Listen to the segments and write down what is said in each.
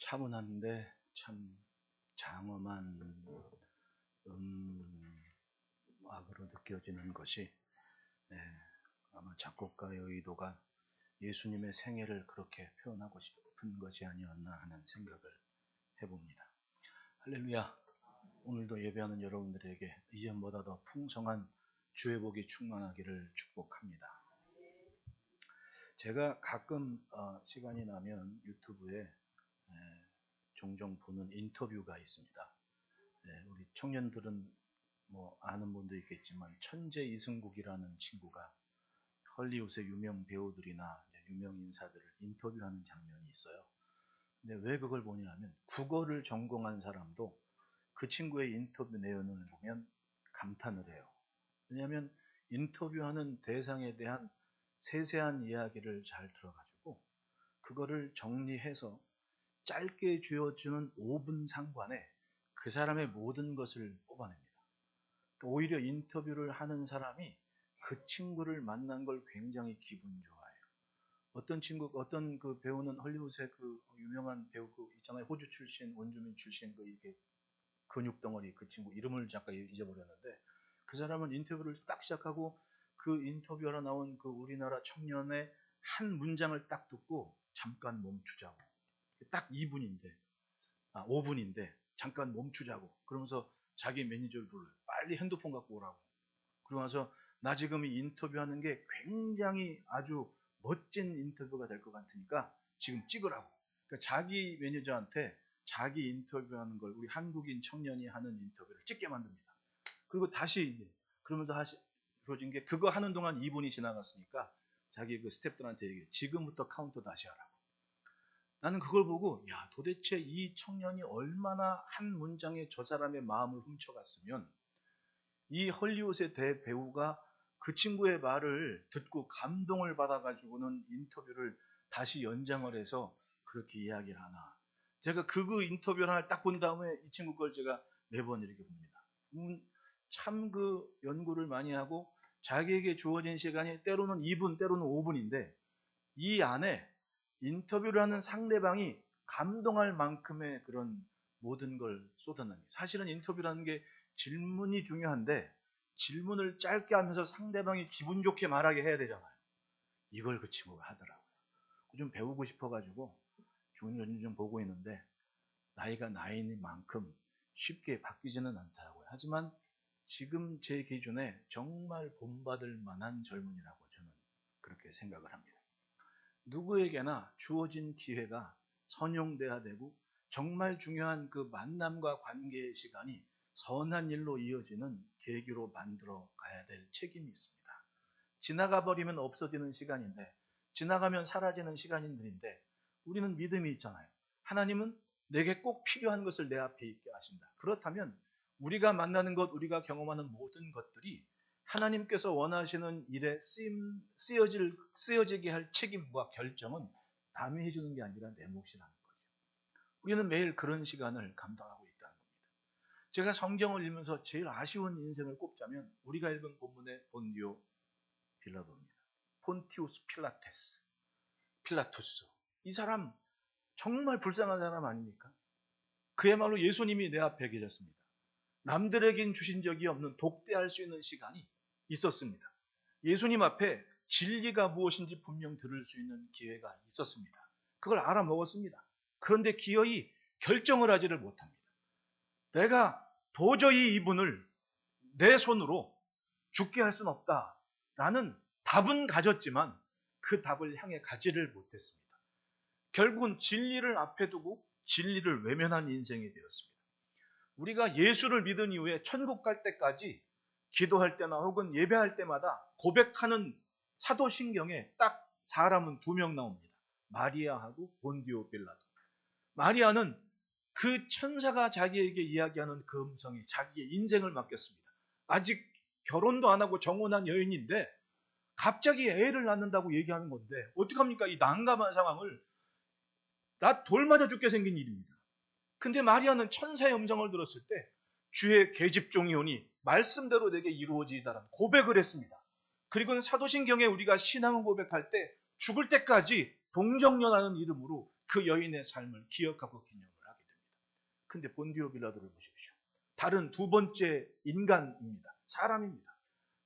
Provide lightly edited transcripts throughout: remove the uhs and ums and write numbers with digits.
차분한데 참 장엄한 음악으로 느껴지는 것이 아마 작곡가의 의도가 예수님의 생애를 그렇게 표현하고 싶은 것이 아니었나 하는 생각을 해봅니다. 할렐루야. 오늘도 예배하는 여러분들에게 이전보다 더 풍성한 주의 복이 충만하기를 축복합니다. 제가 가끔 시간이 나면 유튜브에 종종 보는 인터뷰가 있습니다. 우리 청년들은 뭐 아는 분도 있겠지만 천재 이승국이라는 친구가 헐리우드의 유명 배우들이나 유명 인사들을 인터뷰하는 장면이 있어요. 근데 왜 그걸 보냐면 국어를 전공한 사람도 그 친구의 인터뷰 내용을 보면 감탄을 해요. 왜냐하면 인터뷰하는 대상에 대한 세세한 이야기를 잘 들어가지고 그거를 정리해서 짧게 쥐어주는 5분 상관에 그 사람의 모든 것을 뽑아냅니다. 오히려 인터뷰를 하는 사람이 그 친구를 만난 걸 굉장히 기분 좋아해요. 어떤 그 배우는 헐리우드의 그 유명한 배우 그 있잖아요. 호주 출신, 원주민 출신 그 이렇게 근육 덩어리 그 친구 이름을 잠깐 잊어버렸는데 그 사람은 인터뷰를 딱 시작하고 그 인터뷰하러 나온 그 우리나라 청년의 한 문장을 딱 듣고 잠깐 멈추자고. 딱 2분인데, 5분인데 잠깐 멈추자고. 그러면서 자기 매니저를 불러요. 빨리 핸드폰 갖고 오라고. 그러고 나서 나 지금 이 인터뷰하는 게 굉장히 아주 멋진 인터뷰가 될 것 같으니까 지금 찍으라고. 그러니까 자기 매니저한테 자기 인터뷰하는 걸 우리 한국인 청년이 하는 인터뷰를 찍게 만듭니다. 그리고 다시 그러면서 그러진 게 그거 하는 동안 2분이 지나갔으니까 자기 그 스태프들한테 얘기해. 지금부터 카운터 다시 하라고. 나는 그걸 보고 야 도대체 이 청년이 얼마나 한 문장에 저 사람의 마음을 훔쳐갔으면 이 헐리우드의 대배우가 그 친구의 말을 듣고 감동을 받아가지고는 인터뷰를 다시 연장을 해서 그렇게 이야기를 하나. 제가 그 인터뷰를 하나 딱 본 다음에 이 친구 걸 제가 매번 이렇게 봅니다. 참 그 연구를 많이 하고 자기에게 주어진 시간이 때로는 2분, 때로는 5분인데 이 안에 인터뷰를 하는 상대방이 감동할 만큼의 그런 모든 걸 쏟아냅니다. 사실은 인터뷰라는 게 질문이 중요한데 질문을 짧게 하면서 상대방이 기분 좋게 말하게 해야 되잖아요. 이걸 그 친구가 하더라고요. 좀 배우고 싶어가지고 좀 보고 있는데 나이가 나이인 만큼 쉽게 바뀌지는 않더라고요. 하지만 지금 제 기준에 정말 본받을 만한 젊은이라고 저는 그렇게 생각을 합니다. 누구에게나 주어진 기회가 선용돼야 되고 정말 중요한 그 만남과 관계의 시간이 선한 일로 이어지는 계기로 만들어 가야 될 책임이 있습니다. 지나가 버리면 없어지는 시간인데 지나가면 사라지는 시간인들인데 우리는 믿음이 있잖아요. 하나님은 내게 꼭 필요한 것을 내 앞에 있게 하신다. 그렇다면 우리가 만나는 것, 우리가 경험하는 모든 것들이 하나님께서 원하시는 일에 쓰여지게 할 책임과 결정은 남이 해주는 게 아니라 내 몫이라는 거죠. 우리는 매일 그런 시간을 감당하고 있다는 겁니다. 제가 성경을 읽으면서 제일 아쉬운 인생을 꼽자면 우리가 읽은 본문의 본디오 빌라도입니다. 폰티우스 필라투스. 이 사람 정말 불쌍한 사람 아닙니까? 그야말로 예수님이 내 앞에 계셨습니다. 남들에겐 주신 적이 없는 독대할 수 있는 시간이 있었습니다. 예수님 앞에 진리가 무엇인지 분명 들을 수 있는 기회가 있었습니다. 그걸 알아먹었습니다. 그런데 기어이 결정을 하지를 못합니다. 내가 도저히 이분을 내 손으로 죽게 할 수는 없다라는 답은 가졌지만 그 답을 향해 가지를 못했습니다. 결국은 진리를 앞에 두고 진리를 외면한 인생이 되었습니다. 우리가 예수를 믿은 이후에 천국 갈 때까지 기도할 때나 혹은 예배할 때마다 고백하는 사도신경에 딱 사람은 2명 나옵니다. 마리아하고 본디오 빌라도. 마리아는 그 천사가 자기에게 이야기하는 그 음성이 자기의 인생을 맡겼습니다. 아직 결혼도 안 하고 정혼한 여인인데 갑자기 애를 낳는다고 얘기하는 건데 어떡합니까? 이 난감한 상황을. 나 돌 맞아 죽게 생긴 일입니다. 근데 마리아는 천사의 음성을 들었을 때 주의 계집종이 오니 말씀대로 내게 이루어지이다라는 고백을 했습니다. 그리고는 사도신경에 우리가 신앙을 고백할 때 죽을 때까지 동정녀라는 이름으로 그 여인의 삶을 기억하고 기념을 하게 됩니다. 근데 본디오 빌라도를 보십시오. 다른 두 번째 인간입니다. 사람입니다.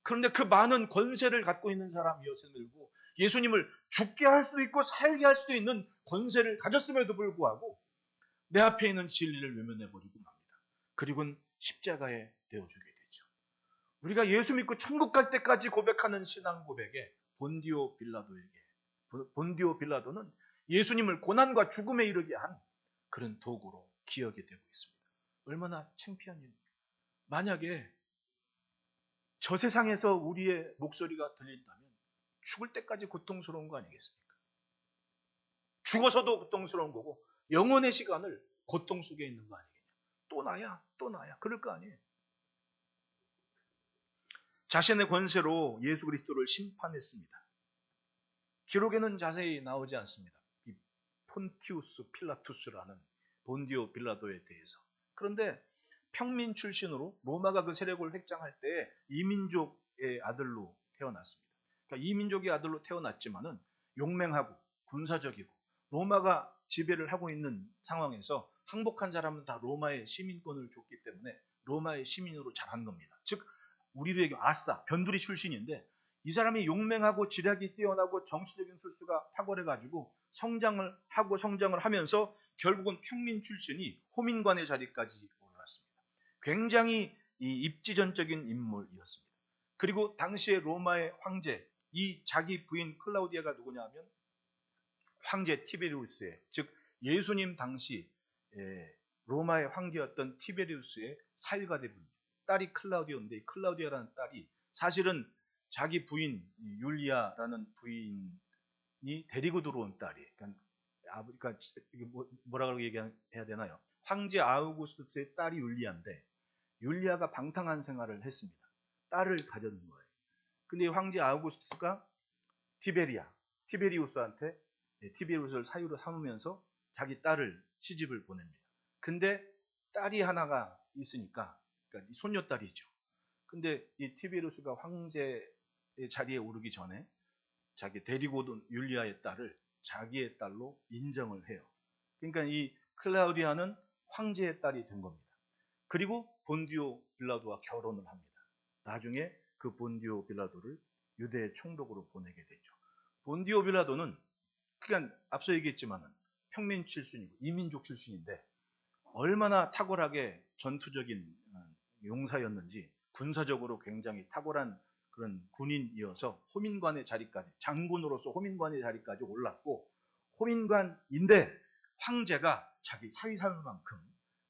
그런데 그 많은 권세를 갖고 있는 사람이었음을 들고 예수님을 죽게 할 수도 있고 살게 할 수도 있는 권세를 가졌음에도 불구하고 내 앞에 있는 진리를 외면해버리고 맙니다. 그리고는 십자가에 내어주게 되죠. 우리가 예수 믿고 천국 갈 때까지 고백하는 신앙 고백에 본디오 빌라도는 예수님을 고난과 죽음에 이르게 한 그런 도구로 기억이 되고 있습니다. 얼마나 창피한 일입니까? 만약에 저 세상에서 우리의 목소리가 들린다면 죽을 때까지 고통스러운 거 아니겠습니까? 죽어서도 고통스러운 거고 영원의 시간을 고통 속에 있는 거 아니겠냐. 또 나야 그럴 거 아니에요. 자신의 권세로 예수 그리스도를 심판했습니다. 기록에는 자세히 나오지 않습니다. 이 폰티우스 필라투스라는 본디오 빌라도에 대해서. 그런데 평민 출신으로 로마가 그 세력을 획장할 때 이민족의 아들로 태어났습니다. 그러니까 이민족의 아들로 태어났지만은 용맹하고 군사적이고 로마가 지배를 하고 있는 상황에서 항복한 사람은 다 로마의 시민권을 줬기 때문에 로마의 시민으로 자란 겁니다. 즉 우리도 얘기 아싸 변두리 출신인데 이 사람이 용맹하고 지략이 뛰어나고 정치적인 술수가 탁월해가지고 성장을 하면서 결국은 평민 출신이 호민관의 자리까지 올랐습니다. 굉장히 이 입지전적인 인물이었습니다. 그리고 당시의 로마의 황제, 이 자기 부인 클라우디아가 누구냐면 황제 티베리우스의, 즉 예수님 당시 로마의 황제였던 티베리우스의 사위가되분 딸이 클라우디아인데, 이 클라우디아라는 딸이 사실은 자기 부인 율리아라는 부인이 데리고 들어온 딸이에요. 그러니까 이게 뭐라고 얘기해야 되나요? 황제 아우구스투스의 딸이 율리아인데 율리아가 방탕한 생활을 했습니다. 딸을 가졌는 거예요. 근데 황제 아우구스투스가 티베리우스한테 티베리우스를 사유로 삼으면서 자기 딸을 시집을 보냅니다. 근데 딸이 하나가 있으니까, 그러니까 손녀딸이죠. 근데 이 티베리우스가 황제의 자리에 오르기 전에 자기 데리고 온 율리아의 딸을 자기의 딸로 인정을 해요. 그러니까 이 클라우디아는 황제의 딸이 된 겁니다. 그리고 본디오 빌라도와 결혼을 합니다. 나중에 그 본디오 빌라도를 유대의 총독으로 보내게 되죠. 본디오 빌라도는 그러니까 앞서 얘기했지만은 평민 출신이고 이민족 출신인데 얼마나 탁월하게 전투적인 용사였는지, 군사적으로 굉장히 탁월한 그런 군인이어서 호민관의 자리까지, 장군으로서 호민관의 자리까지 올랐고, 호민관인데 황제가 자기 사위 삼을 만큼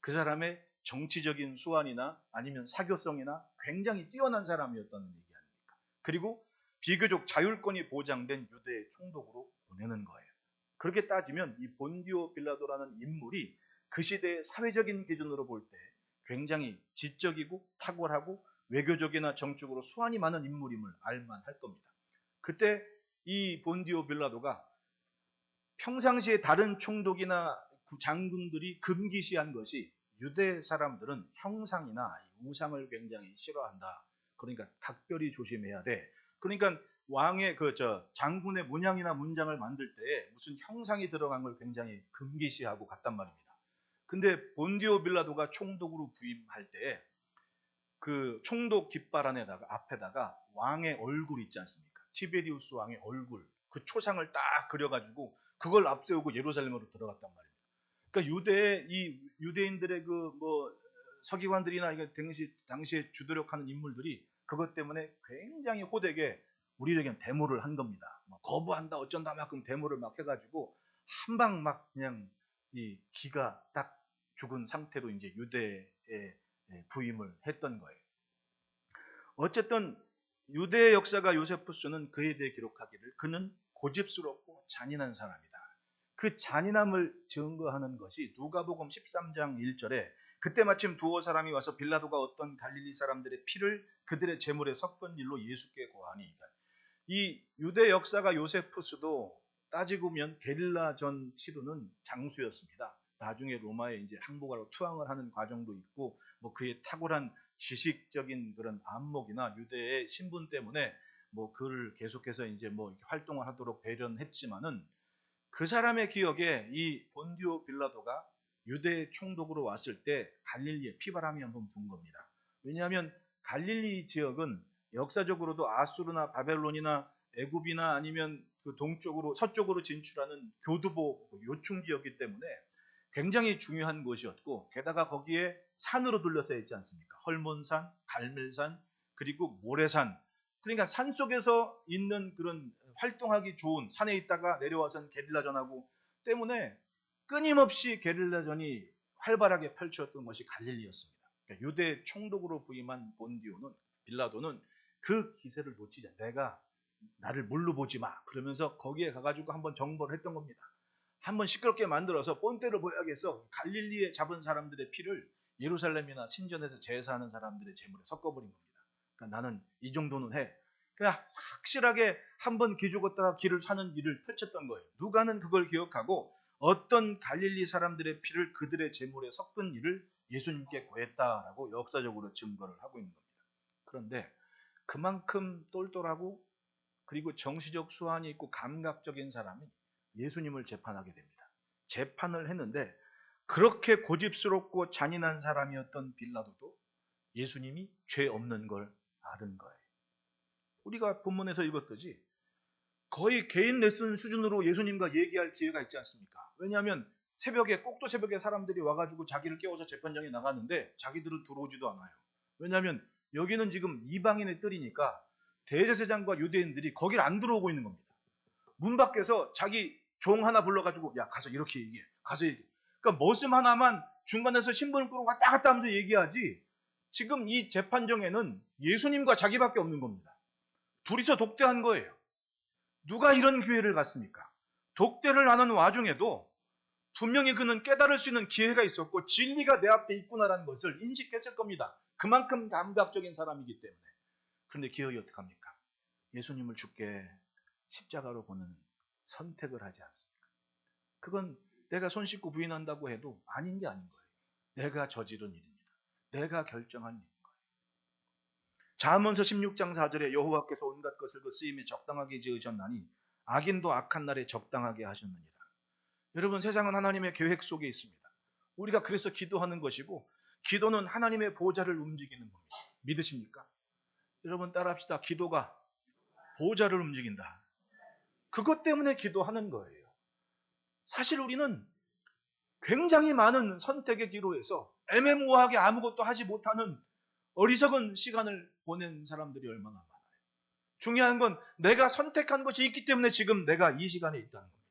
그 사람의 정치적인 수완이나 아니면 사교성이나 굉장히 뛰어난 사람이었다는 얘기 아닙니까? 그리고 비교적 자율권이 보장된 유대의 총독으로 보내는 거예요. 그렇게 따지면 이 본디오 빌라도라는 인물이 그 시대의 사회적인 기준으로 볼 때 굉장히 지적이고 탁월하고 외교적이나 정적으로 수완이 많은 인물임을 알만할 겁니다. 그때 이 본디오 빌라도가 평상시에 다른 총독이나 장군들이 금기시한 것이, 유대 사람들은 형상이나 우상을 굉장히 싫어한다. 그러니까 각별히 조심해야 돼. 그러니까 왕의 장군의 문양이나 문장을 만들 때 무슨 형상이 들어간 걸 굉장히 금기시하고 갔단 말입니다. 근데 본디오 빌라도가 총독으로 부임할 때 그 총독 깃발 앞에다가 왕의 얼굴 있지 않습니까? 티베리우스 왕의 얼굴, 그 초상을 딱 그려가지고 그걸 앞세우고 예루살렘으로 들어갔단 말입니다. 그러니까 유대인들의 서기관들이나 당시에 주도력하는 인물들이 그것 때문에 굉장히 호되게 우리에겐 데모를 한 겁니다. 거부한다 어쩐다 막 데모를 막 해가지고 한 방 막 그냥 이 기가 딱 죽은 상태로 이제 유대에 부임을 했던 거예요. 어쨌든 유대의 역사가 요세푸스는 그에 대해 기록하기를 그는 고집스럽고 잔인한 사람이다. 그 잔인함을 증거하는 것이 누가복음 13장 1절에 그때 마침 두어 사람이 와서 빌라도가 어떤 갈릴리 사람들의 피를 그들의 제물에 섞은 일로 예수께 고하니, 이 유대 역사가 요세푸스도 따지고 보면 게릴라전 치르는 장수였습니다. 나중에 로마에 이제 항복하러 투항을 하는 과정도 있고, 그의 탁월한 지식적인 그런 안목이나 유대의 신분 때문에 그를 계속해서 이제 활동을 하도록 배려했지만은, 그 사람의 기억에 이 본디오 빌라도가 유대 총독으로 왔을 때 갈릴리에 피바람이 한번 분 겁니다. 왜냐하면 갈릴리 지역은 역사적으로도 아수르나 바벨론이나 애굽이나 아니면 그 동쪽으로 서쪽으로 진출하는 교두보 요충 지역이기 때문에 굉장히 중요한 곳이었고, 게다가 거기에 산으로 둘러싸여 있지 않습니까? 헐몬산, 갈멜산, 그리고 모래산. 그러니까 산 속에서 있는 그런 활동하기 좋은, 산에 있다가 내려와서는 게릴라전하고 때문에 끊임없이 게릴라전이 활발하게 펼쳐졌던 것이 갈릴리였습니다. 그러니까 유대 총독으로 부임한 빌라도는 그 기세를 놓치지 않아. 내가 나를 뭘로 보지 마. 그러면서 거기에 가가지고 한번 정벌을 했던 겁니다. 한번 시끄럽게 만들어서 본때를 보여야겠어. 갈릴리에 잡은 사람들의 피를 예루살렘이나 신전에서 제사하는 사람들의 제물에 섞어버린 겁니다. 그러니까 나는 이 정도는 해. 그냥 확실하게 한번 기죽었다가 기를 사는 일을 펼쳤던 거예요. 누가는 그걸 기억하고 어떤 갈릴리 사람들의 피를 그들의 제물에 섞은 일을 예수님께 고했다라고 역사적으로 증거를 하고 있는 겁니다. 그런데 그만큼 똘똘하고 그리고 정치적 수완이 있고 감각적인 사람이 예수님을 재판하게 됩니다. 재판을 했는데 그렇게 고집스럽고 잔인한 사람이었던 빌라도도 예수님이 죄 없는 걸 아는 거예요. 우리가 본문에서 읽었듯이 거의 개인 레슨 수준으로 예수님과 얘기할 기회가 있지 않습니까? 왜냐하면 꼭두 새벽에 사람들이 와가지고 자기를 깨워서 재판장에 나가는데 자기들은 들어오지도 않아요. 왜냐하면 여기는 지금 이방인의 뜰이니까 대제사장과 유대인들이 거길 안 들어오고 있는 겁니다. 문 밖에서 자기 종 하나 불러가지고 야 가서 이렇게 얘기해. 가서 얘기해. 그러니까 머슴 하나만 중간에서 신분을 끌고 왔다 갔다 하면서 얘기하지, 지금 이 재판정에는 예수님과 자기밖에 없는 겁니다. 둘이서 독대한 거예요. 누가 이런 기회를 갖습니까? 독대를 하는 와중에도 분명히 그는 깨달을 수 있는 기회가 있었고 진리가 내 앞에 있구나라는 것을 인식했을 겁니다. 그만큼 감각적인 사람이기 때문에. 그런데 기억이 어떡합니까? 예수님을 죽게 십자가로 보는 선택을 하지 않습니까? 그건 내가 손 씻고 부인한다고 해도 아닌 게 아닌 거예요. 내가 저지른 일입니다. 내가 결정한 일인 거예요. 잠언서 16장 4절에 여호와께서 온갖 것을 그 쓰임에 적당하게 지으셨나니 악인도 악한 날에 적당하게 하셨느니라. 여러분, 세상은 하나님의 계획 속에 있습니다. 우리가 그래서 기도하는 것이고, 기도는 하나님의 보좌를 움직이는 겁니다. 믿으십니까? 여러분 따라합시다. 기도가 보좌를 움직인다. 그것 때문에 기도하는 거예요. 사실 우리는 굉장히 많은 선택의 기로에서 애매모호하게 아무것도 하지 못하는 어리석은 시간을 보낸 사람들이 얼마나 많아요. 중요한 건 내가 선택한 것이 있기 때문에 지금 내가 이 시간에 있다는 겁니다.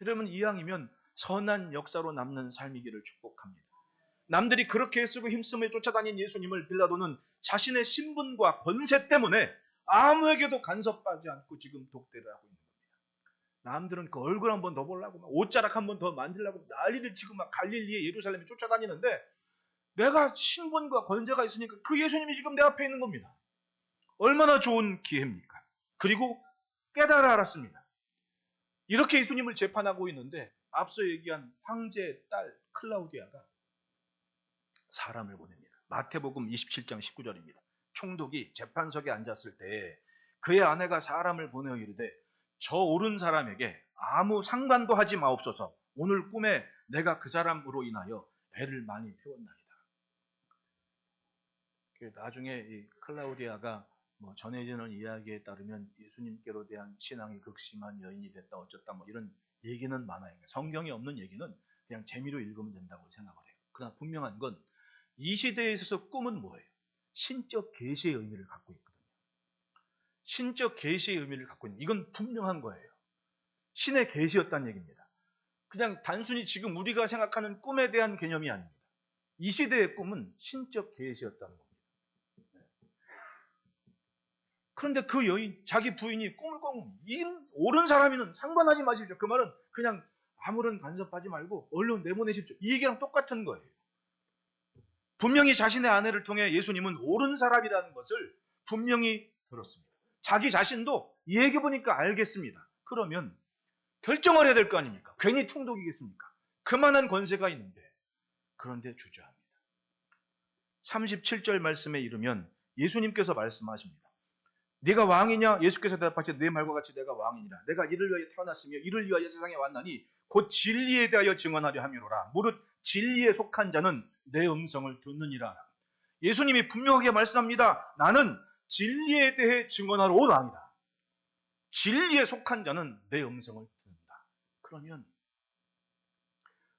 여러분, 이왕이면 선한 역사로 남는 삶이기를 축복합니다. 남들이 그렇게 애쓰고 힘쓰며 쫓아다닌 예수님을 빌라도는 자신의 신분과 권세 때문에 아무에게도 간섭하지 않고 지금 독대를 하고 있는 겁니다. 남들은 그 얼굴 한번 더 보려고 막 옷자락 한번 더 만지려고 난리를 치고 막 갈릴리에 예루살렘에 쫓아다니는데 내가 신분과 권세가 있으니까 그 예수님이 지금 내 앞에 있는 겁니다. 얼마나 좋은 기회입니까? 그리고 깨달아 알았습니다. 이렇게 예수님을 재판하고 있는데 앞서 얘기한 황제의 딸 클라우디아가 사람을 보냅니다. 마태복음 27장 19절입니다. 총독이 재판석에 앉았을 때 그의 아내가 사람을 보내어 이르되 저 옳은 사람에게 아무 상관도 하지 마옵소서. 오늘 꿈에 내가 그 사람으로 인하여 애를 많이 태웠나이다. 나중에 이 클라우디아가 전해지는 이야기에 따르면 예수님께로 대한 신앙이 극심한 여인이 됐다 어쩌다 이런 얘기는 많아요. 성경에 없는 얘기는 그냥 재미로 읽으면 된다고 생각을 해요. 그러나 분명한 건 이 시대에 있어서 꿈은 뭐예요? 신적 계시의 의미를 갖고 있거든요. 신적 계시의 의미를 갖고 있는, 이건 분명한 거예요. 신의 계시였다는 얘기입니다. 그냥 단순히 지금 우리가 생각하는 꿈에 대한 개념이 아닙니다. 이 시대의 꿈은 신적 계시였다는 겁니다. 그런데 그 여인, 자기 부인이 꿈을 꿔, 이 옳은 사람이는 상관하지 마십시오. 그 말은 그냥 아무런 간섭하지 말고 얼른 내보내십시오. 이 얘기랑 똑같은 거예요. 분명히 자신의 아내를 통해 예수님은 옳은 사람이라는 것을 분명히 들었습니다. 자기 자신도 얘기해보니까 알겠습니다. 그러면 결정을 해야 될 거 아닙니까? 괜히 총독이겠습니까? 그만한 권세가 있는데. 그런데 주저합니다. 37절 말씀에 이르면 예수님께서 말씀하십니다. 네가 왕이냐? 예수께서 대답하시되 내 말과 같이 내가 왕이니라. 내가 이를 위하여 태어났으며 이를 위하여 세상에 왔나니 곧 진리에 대하여 증언하려 함이로라. 무릇 진리에 속한 자는 내 음성을 듣느니라. 예수님이 분명하게 말씀합니다. 나는 진리에 대해 증언하러 온 왕이다. 진리에 속한 자는 내 음성을 듣는다. 그러면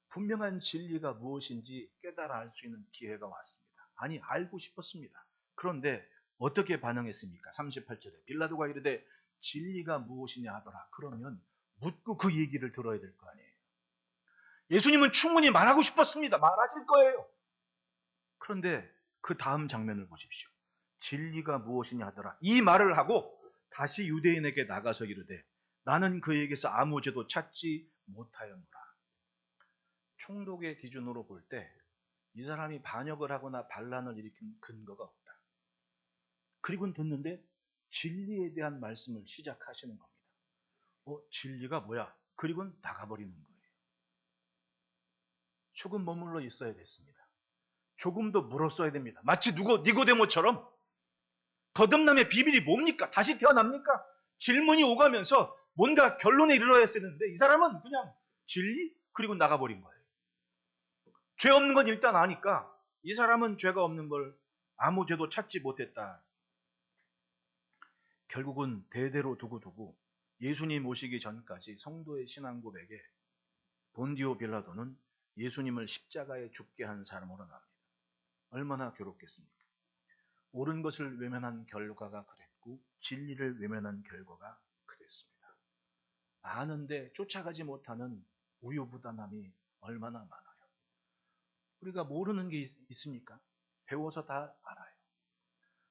분명한 진리가 무엇인지 깨달아 알 수 있는 기회가 왔습니다. 아니, 알고 싶었습니다. 그런데 어떻게 반응했습니까? 38절에 빌라도가 이르되 진리가 무엇이냐 하더라. 그러면 묻고 그 얘기를 들어야 될 거 아니에요. 예수님은 충분히 말하고 싶었습니다. 말하실 거예요. 그런데 그 다음 장면을 보십시오. 진리가 무엇이냐 하더라. 이 말을 하고 다시 유대인에게 나가서 이르되 나는 그에게서 아무 죄도 찾지 못하였노라. 총독의 기준으로 볼 때 이 사람이 반역을 하거나 반란을 일으킨 근거가 없다. 그리고는 듣는데 진리에 대한 말씀을 시작하시는 겁니다. 진리가 뭐야? 그리고는 나가버리는 거예요. 조금 머물러 있어야 됐습니다. 조금 더 물었어야 됩니다. 마치 니고데모처럼 거듭남의 비밀이 뭡니까? 다시 태어납니까? 질문이 오가면서 뭔가 결론에 이르러야 했었는데 이 사람은 그냥 진리? 그리고 나가버린 거예요. 죄 없는 건 일단 아니까 이 사람은 죄가 없는 걸 아무 죄도 찾지 못했다. 결국은 대대로 두고두고 예수님 오시기 전까지 성도의 신앙 고백에 본디오 빌라도는 예수님을 십자가에 죽게 한 사람으로 나옵니다. 얼마나 괴롭겠습니까? 옳은 것을 외면한 결과가 그랬고 진리를 외면한 결과가 그랬습니다. 아는데 쫓아가지 못하는 우유부단함이 얼마나 많아요. 우리가 모르는 게 있습니까? 배워서 다 알아요.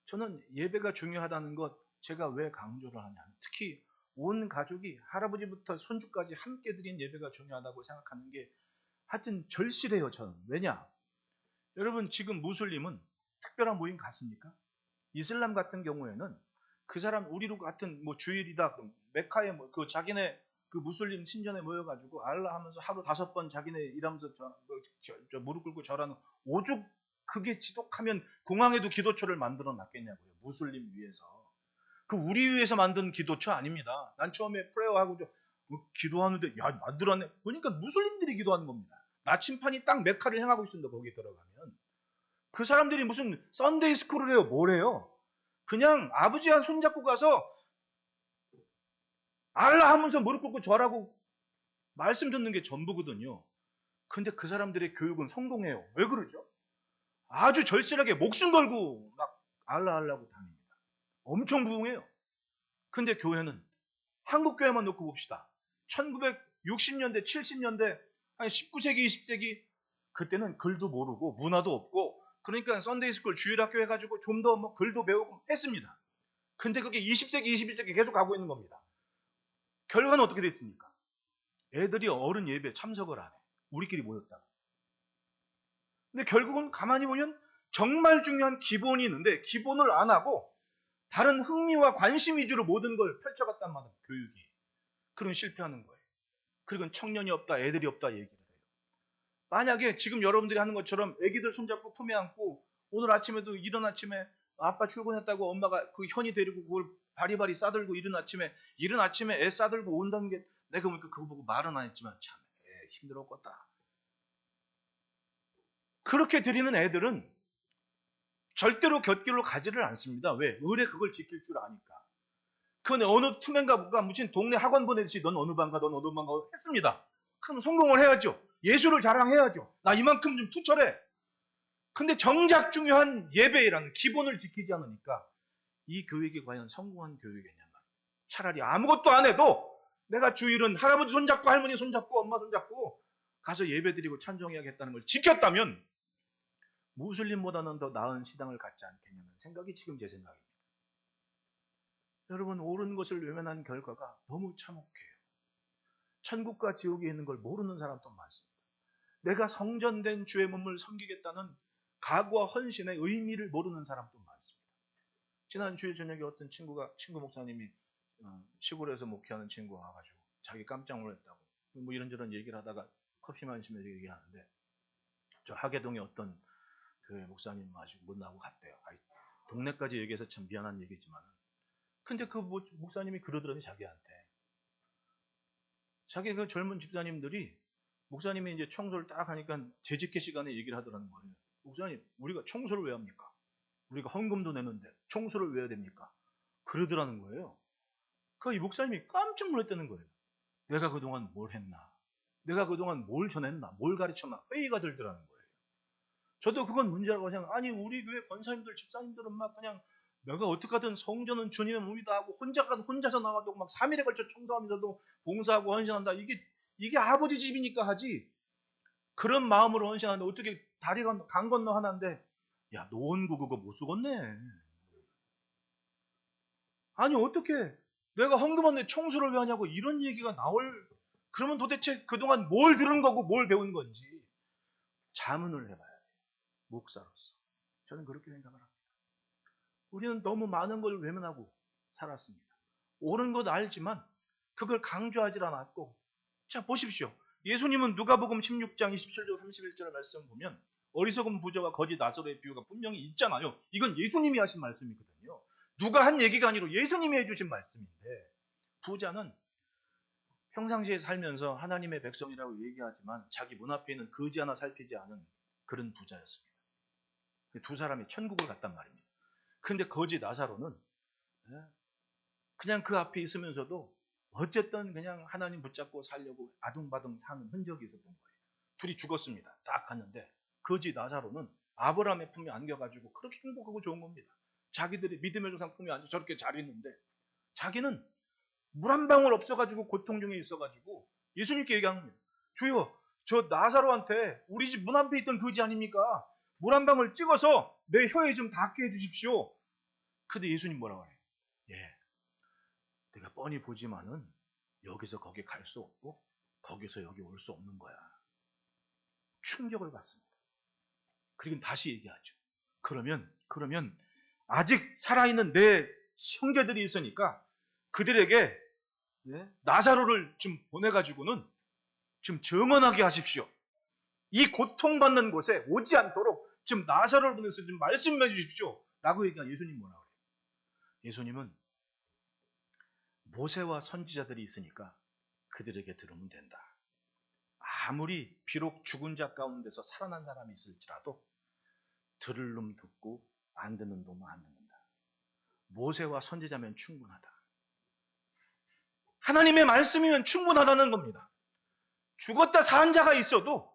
저는 예배가 중요하다는 것 제가 왜 강조를 하냐면 특히 온 가족이 할아버지부터 손주까지 함께 드린 예배가 중요하다고 생각하는 게 하여튼 절실해요. 저는. 왜냐? 여러분 지금 무슬림은 특별한 모임 갔습니까? 이슬람 같은 경우에는 그 사람 우리로 같은 뭐 주일이다 메카에 그 자기네 그 무슬림 신전에 모여가지고 알라 하면서 하루 5번 자기네 일하면서 저 무릎 꿇고 절하는 오죽 그게 지독하면 공항에도 기도처를 만들어 놨겠냐고요. 무슬림 위해서. 그 우리 위해서 만든 기도처 아닙니다. 난 처음에 프레어하고 기도하는데 야 만들었네. 그러니까 무슬림들이 기도하는 겁니다. 나침판이 딱 메카를 향하고 있습니다. 거기 들어가면. 그 사람들이 무슨 썬데이 스쿨을 해요. 뭘 해요? 그냥 아버지와 손잡고 가서 알라 하면서 무릎 꿇고 절하고 말씀 듣는 게 전부거든요. 근데 그 사람들의 교육은 성공해요. 왜 그러죠? 아주 절실하게 목숨 걸고 막 알라 하려고 다닙니다. 엄청 부흥해요. 근데 교회는 한국 교회만 놓고 봅시다. 1960년대, 70년대, 한 19세기, 20세기 그때는 글도 모르고 문화도 없고 그러니까 썬데이 스쿨 주일학교 해가지고 좀 더 뭐 글도 배우고 했습니다. 근데 그게 20세기, 21세기 계속 가고 있는 겁니다. 결과는 어떻게 됐습니까? 애들이 어른 예배 참석을 안 해. 우리끼리 모였다가. 근데 결국은 가만히 보면 정말 중요한 기본이 있는데 기본을 안 하고 다른 흥미와 관심 위주로 모든 걸 펼쳐갔단 말이에요. 교육이. 그럼 실패하는 거예요. 그리고 청년이 없다, 애들이 없다 얘기를 해요. 만약에 지금 여러분들이 하는 것처럼 애기들 손잡고 품에 안고 오늘 아침에도 이른 아침에 아빠 출근했다고 엄마가 그 현이 데리고 그걸 바리바리 싸들고 이른 아침에 애 싸들고 온다는 게 내가 보니까 그거 보고 말은 안 했지만 참 힘들었겠다. 그렇게 드리는 애들은 절대로 곁길로 가지를 않습니다. 왜? 의뢰 그걸 지킬 줄 아니까. 그건 어느 투맨가 무슨 동네 학원 보내듯이 넌 어느 반가 했습니다. 그럼 성공을 해야죠. 예술을 자랑해야죠. 나 이만큼 좀 투철해. 근데 정작 중요한 예배라는 기본을 지키지 않으니까 이 교육이 과연 성공한 교육이냐면 차라리 아무것도 안 해도 내가 주일은 할아버지 손잡고 할머니 손잡고 엄마 손잡고 가서 예배드리고 찬송해야겠다는 걸 지켰다면 무슬림보다는 더 나은 신앙을 갖지 않겠냐는 생각이 지금 제 생각입니다. 여러분 옳은 것을 외면한 결과가 너무 참혹해요. 천국과 지옥에 있는 걸 모르는 사람도 많습니다. 내가 성전된 주의 몸을 섬기겠다는 각오와 헌신의 의미를 모르는 사람도 많습니다. 지난 주일 저녁에 어떤 친구 목사님이 시골에서 목회하는 친구가 와가지고 자기 깜짝 놀랐다고 뭐 이런저런 얘기를 하다가 커피 마시면서 얘기하는데 저 하계동에 어떤 교회 목사님 아직 못 나고 갔대요. 동네까지 얘기해서 참 미안한 얘기지만 근데 그 목사님이 그러더라고요, 자기한테. 자기 그 젊은 집사님들이 목사님이 이제 청소를 딱 하니까 재직회 시간에 얘기를 하더라는 거예요. 목사님, 우리가 청소를 왜 합니까? 우리가 헌금도 내는데 청소를 왜 해야 됩니까? 그러더라는 거예요. 그 이 목사님이 깜짝 놀랐다는 거예요. 내가 그동안 뭘 했나? 내가 그동안 뭘 전했나? 뭘 가르쳤나? 회의가 들더라는 거예요. 저도 그건 문제라고 생각. 아니 우리 교회 권사님들, 집사님들은 막 그냥 내가 어떻게 하든 성전은 주님의 몸이다 하고 혼자서 나가도 막 3일에 걸쳐 청소하면서도 봉사하고 헌신한다. 이게 아버지 집이니까 하지. 그런 마음으로 헌신하는데 어떻게 다리가 강 건너 하나인데 야 노원구 그거 못 쓰겠네. 아니 어떻게 내가 헌금하는데 청소를 왜 하냐고 이런 얘기가 나올. 그러면 도대체 그동안 뭘 들은 거고 뭘 배운 건지 자문을 해봐야 돼요. 목사로서. 저는 그렇게 생각을 합니다. 우리는 너무 많은 걸 외면하고 살았습니다. 옳은 것 알지만 그걸 강조하지 않았고. 자 보십시오. 예수님은 누가복음 16장 27절 31절 말씀 보면 어리석은 부자와 거지 나사로의 비유가 분명히 있잖아요. 이건 예수님이 하신 말씀이거든요. 누가 한 얘기가 아니라 예수님이 해주신 말씀인데 부자는 평상시에 살면서 하나님의 백성이라고 얘기하지만 자기 문 앞에 있는 거지 하나 살피지 않은 그런 부자였습니다. 두 사람이 천국을 갔단 말입니다. 근데 거지 나사로는 그냥 그 앞에 있으면서도 어쨌든 그냥 하나님 붙잡고 살려고 아둥바둥 사는 흔적이 있었던 거예요. 둘이 죽었습니다. 딱 갔는데 거지 나사로는 아브라함의 품에 안겨가지고 그렇게 행복하고 좋은 겁니다. 자기들이 믿음의 조상 품에 앉아 저렇게 잘 있는데 자기는 물 한 방울 없어가지고 고통 중에 있어가지고 예수님께 얘기한 겁니다. 주여, 저 나사로한테 우리 집 문 앞에 있던 거지 아닙니까? 물 한 방울 찍어서 내 혀에 좀 닿게 해주십시오. 근데 예수님 뭐라고 해요? 예, 내가 뻔히 보지만은 여기서 거기 갈 수 없고 거기서 여기 올 수 없는 거야. 충격을 받습니다. 그리고 다시 얘기하죠. 그러면 아직 살아있는 내 형제들이 있으니까 그들에게 나사로를 좀 보내가지고는 좀 정언하게 하십시오. 이 고통받는 곳에 오지 않도록 좀 나사로를 보내서 좀 말씀해 주십시오. 라고 얘기한 예수님 뭐라고 그래요? 예수님은 모세와 선지자들이 있으니까 그들에게 들으면 된다. 아무리 비록 죽은 자 가운데서 살아난 사람이 있을지라도 들을 놈 듣고 안 듣는 놈은 안 듣는다. 모세와 선지자면 충분하다. 하나님의 말씀이면 충분하다는 겁니다. 죽었다 산 자가 있어도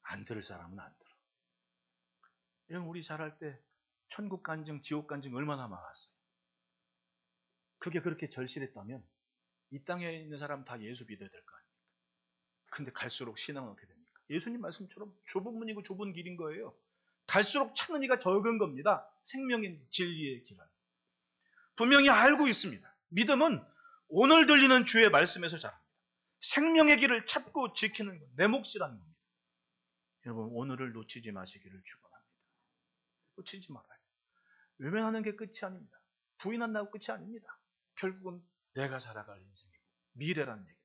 안 들을 사람은 안 들어. 여러분 우리 자랄 때 천국 간증, 지옥 간증 얼마나 많았어요. 그게 그렇게 절실했다면 이 땅에 있는 사람 다 예수 믿어야 될 거 아닙니까? 근데 갈수록 신앙은 어떻게 됩니까? 예수님 말씀처럼 좁은 문이고 좁은 길인 거예요. 갈수록 찾는 이가 적은 겁니다. 생명인 진리의 길은. 분명히 알고 있습니다. 믿음은 오늘 들리는 주의 말씀에서 자랍니다. 생명의 길을 찾고 지키는 것, 내 몫이라는 겁니다. 여러분 오늘을 놓치지 마시기를 축원합니다. 놓치지 말아요. 외면하는 게 끝이 아닙니다. 부인한다고 끝이 아닙니다. 결국은 내가 살아갈 인생이고 미래라는 얘기입니다.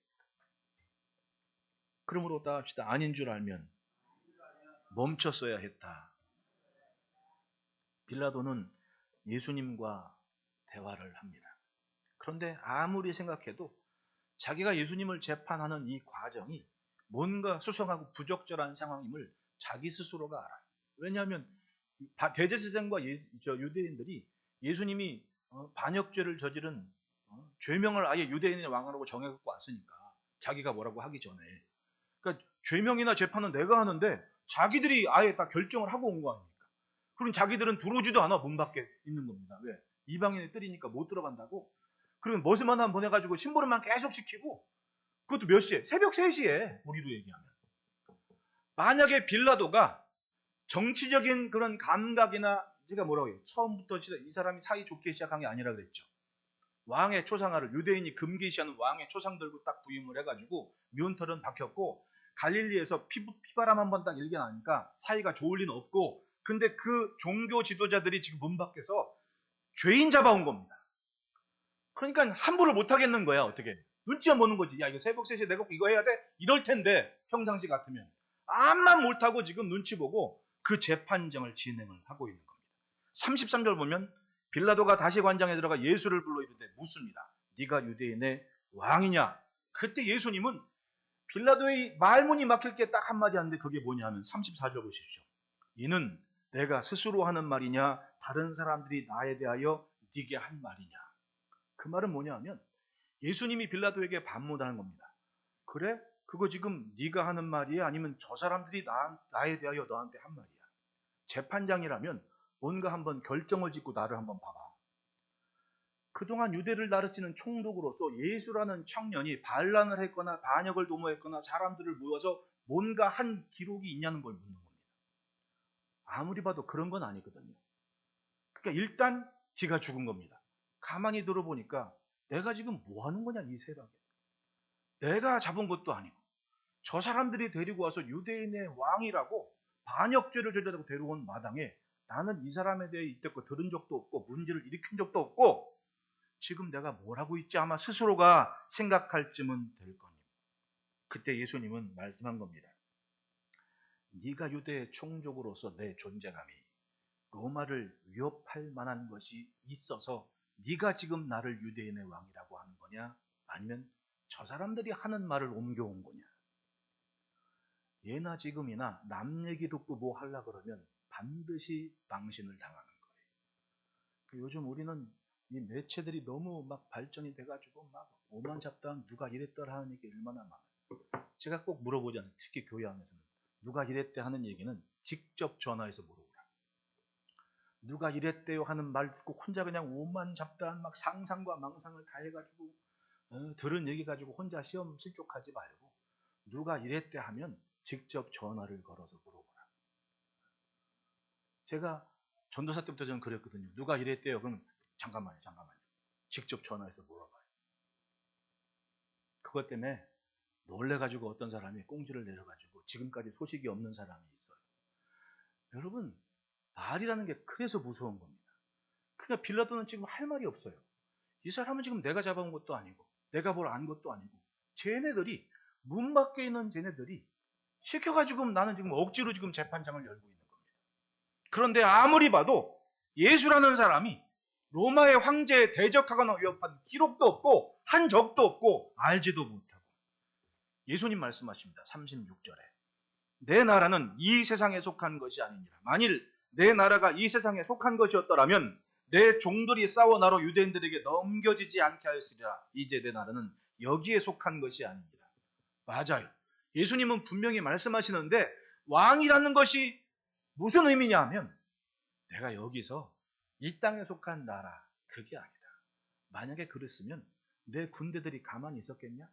그러므로 다 합시다. 아닌 줄 알면 멈췄어야 했다. 빌라도는 예수님과 대화를 합니다. 그런데 아무리 생각해도 자기가 예수님을 재판하는 이 과정이 뭔가 수상하고 부적절한 상황임을 자기 스스로가 알아요. 왜냐하면 대제사장과 유대인들이 예수님이 반역죄를 저지른 죄명을 아예 유대인의 왕으로 정해갖고 왔으니까 자기가 뭐라고 하기 전에 그러니까 죄명이나 재판은 내가 하는데 자기들이 아예 다 결정을 하고 온 거 아닙니까? 그럼 자기들은 들어오지도 않아. 문 밖에 있는 겁니다. 왜? 이방인의 뜰이니까 못 들어간다고. 그리고 머슴 하나 보내가지고 심부름만 계속 시키고 그것도 몇 시에? 새벽 3시에 우리로 얘기하면. 만약에 빌라도가 정치적인 그런 감각이나 제가 뭐라고 해요? 처음부터 이 사람이 사이 좋게 시작한 게 아니라 그랬죠. 왕의 초상화를 유대인이 금기시하는 왕의 초상 들고 딱 부임을 해가지고 미운털은 박혔고 갈릴리에서 피바람 한번 딱 일게 나니까 사이가 좋을 리는 없고 근데 그 종교 지도자들이 지금 문 밖에서 죄인 잡아온 겁니다. 그러니까 함부로 못 하겠는 거야. 어떻게 눈치만 보는 거지. 야 이거 새벽 3시에 내가 이거 해야 돼? 이럴 텐데 평상시 같으면 암만 못하고 지금 눈치 보고 그 재판정을 진행을 하고 있는 겁니다. 33절 보면 빌라도가 다시 관장에 들어가 예수를 불러 이르되 묻습니다. 네가 유대인의 왕이냐? 그때 예수님은 빌라도의 말문이 막힐 게 딱 한마디 하는데 그게 뭐냐면 34절 보십시오. 이는 내가 스스로 하는 말이냐 다른 사람들이 나에 대하여 네게 한 말이냐. 그 말은 뭐냐면 예수님이 빌라도에게 반문하는 겁니다. 그래? 그거 지금 네가 하는 말이야? 아니면 저 사람들이 나에 대하여 너한테 한 말이야? 재판장이라면 뭔가 한번 결정을 짓고 나를 한번 봐봐. 그동안 유대를 다스리는 총독으로서 예수라는 청년이 반란을 했거나 반역을 도모했거나 사람들을 모여서 뭔가 한 기록이 있냐는 걸 묻는 겁니다. 아무리 봐도 그런 건 아니거든요. 그러니까 일단 지가 죽은 겁니다. 가만히 들어보니까 내가 지금 뭐 하는 거냐 이 새벽에. 내가 잡은 것도 아니고 저 사람들이 데리고 와서 유대인의 왕이라고 반역죄를 저지르고 데려온 마당에 나는 이 사람에 대해 이때껏 들은 적도 없고 문제를 일으킨 적도 없고 지금 내가 뭘 하고 있지 아마 스스로가 생각할 쯤은 될 겁니다. 그때 예수님은 말씀한 겁니다. 네가 유대의 총독으로서 내 존재감이 로마를 위협할 만한 것이 있어서 네가 지금 나를 유대인의 왕이라고 하는 거냐? 아니면 저 사람들이 하는 말을 옮겨온 거냐? 예나 지금이나 남 얘기 듣고 뭐 하려고 그러면 반드시 망신을 당하는 거예요. 요즘 우리는 이 매체들이 너무 막 발전이 돼가지고 막 오만 잡다한 누가 이랬더라 하는 얘기 얼마나 많아요. 제가 꼭 물어보잖아요. 특히 교회 안에서는. 누가 이랬대 하는 얘기는 직접 전화해서 물어보라. 누가 이랬대요 하는 말 듣고 혼자 그냥 오만 잡다한 막 상상과 망상을 다 해가지고 들은 얘기 가지고 혼자 시험 실족하지 말고 누가 이랬대 하면 직접 전화를 걸어서 물어보라. 제가 전도사 때부터 저는 그랬거든요. 누가 이랬대요. 그럼 잠깐만요. 직접 전화해서 물어봐요. 그것 때문에 놀래가지고 어떤 사람이 꽁지를 내려가지고 지금까지 소식이 없는 사람이 있어요. 여러분, 말이라는 게 그래서 무서운 겁니다. 그러니까 빌라도는 지금 할 말이 없어요. 이 사람은 지금 내가 잡아온 것도 아니고 내가 뭘 안 것도 아니고 쟤네들이 문 밖에 있는 쟤네들이 시켜가지고 나는 지금 억지로 지금 재판장을 열고 있는 겁니다. 그런데 아무리 봐도 예수라는 사람이 로마의 황제에 대적하거나 위협한 기록도 없고 한 적도 없고 알지도 못하고 예수님 말씀하십니다. 36절에 내 나라는 이 세상에 속한 것이 아니니라. 만일 내 나라가 이 세상에 속한 것이었더라면 내 종들이 싸워 나로 유대인들에게 넘겨지지 않게 하였으리라. 이제 내 나라는 여기에 속한 것이 아니니라. 맞아요. 예수님은 분명히 말씀하시는데 왕이라는 것이 무슨 의미냐 하면 내가 여기서 이 땅에 속한 나라 그게 아니다. 만약에 그랬으면 내 군대들이 가만히 있었겠냐?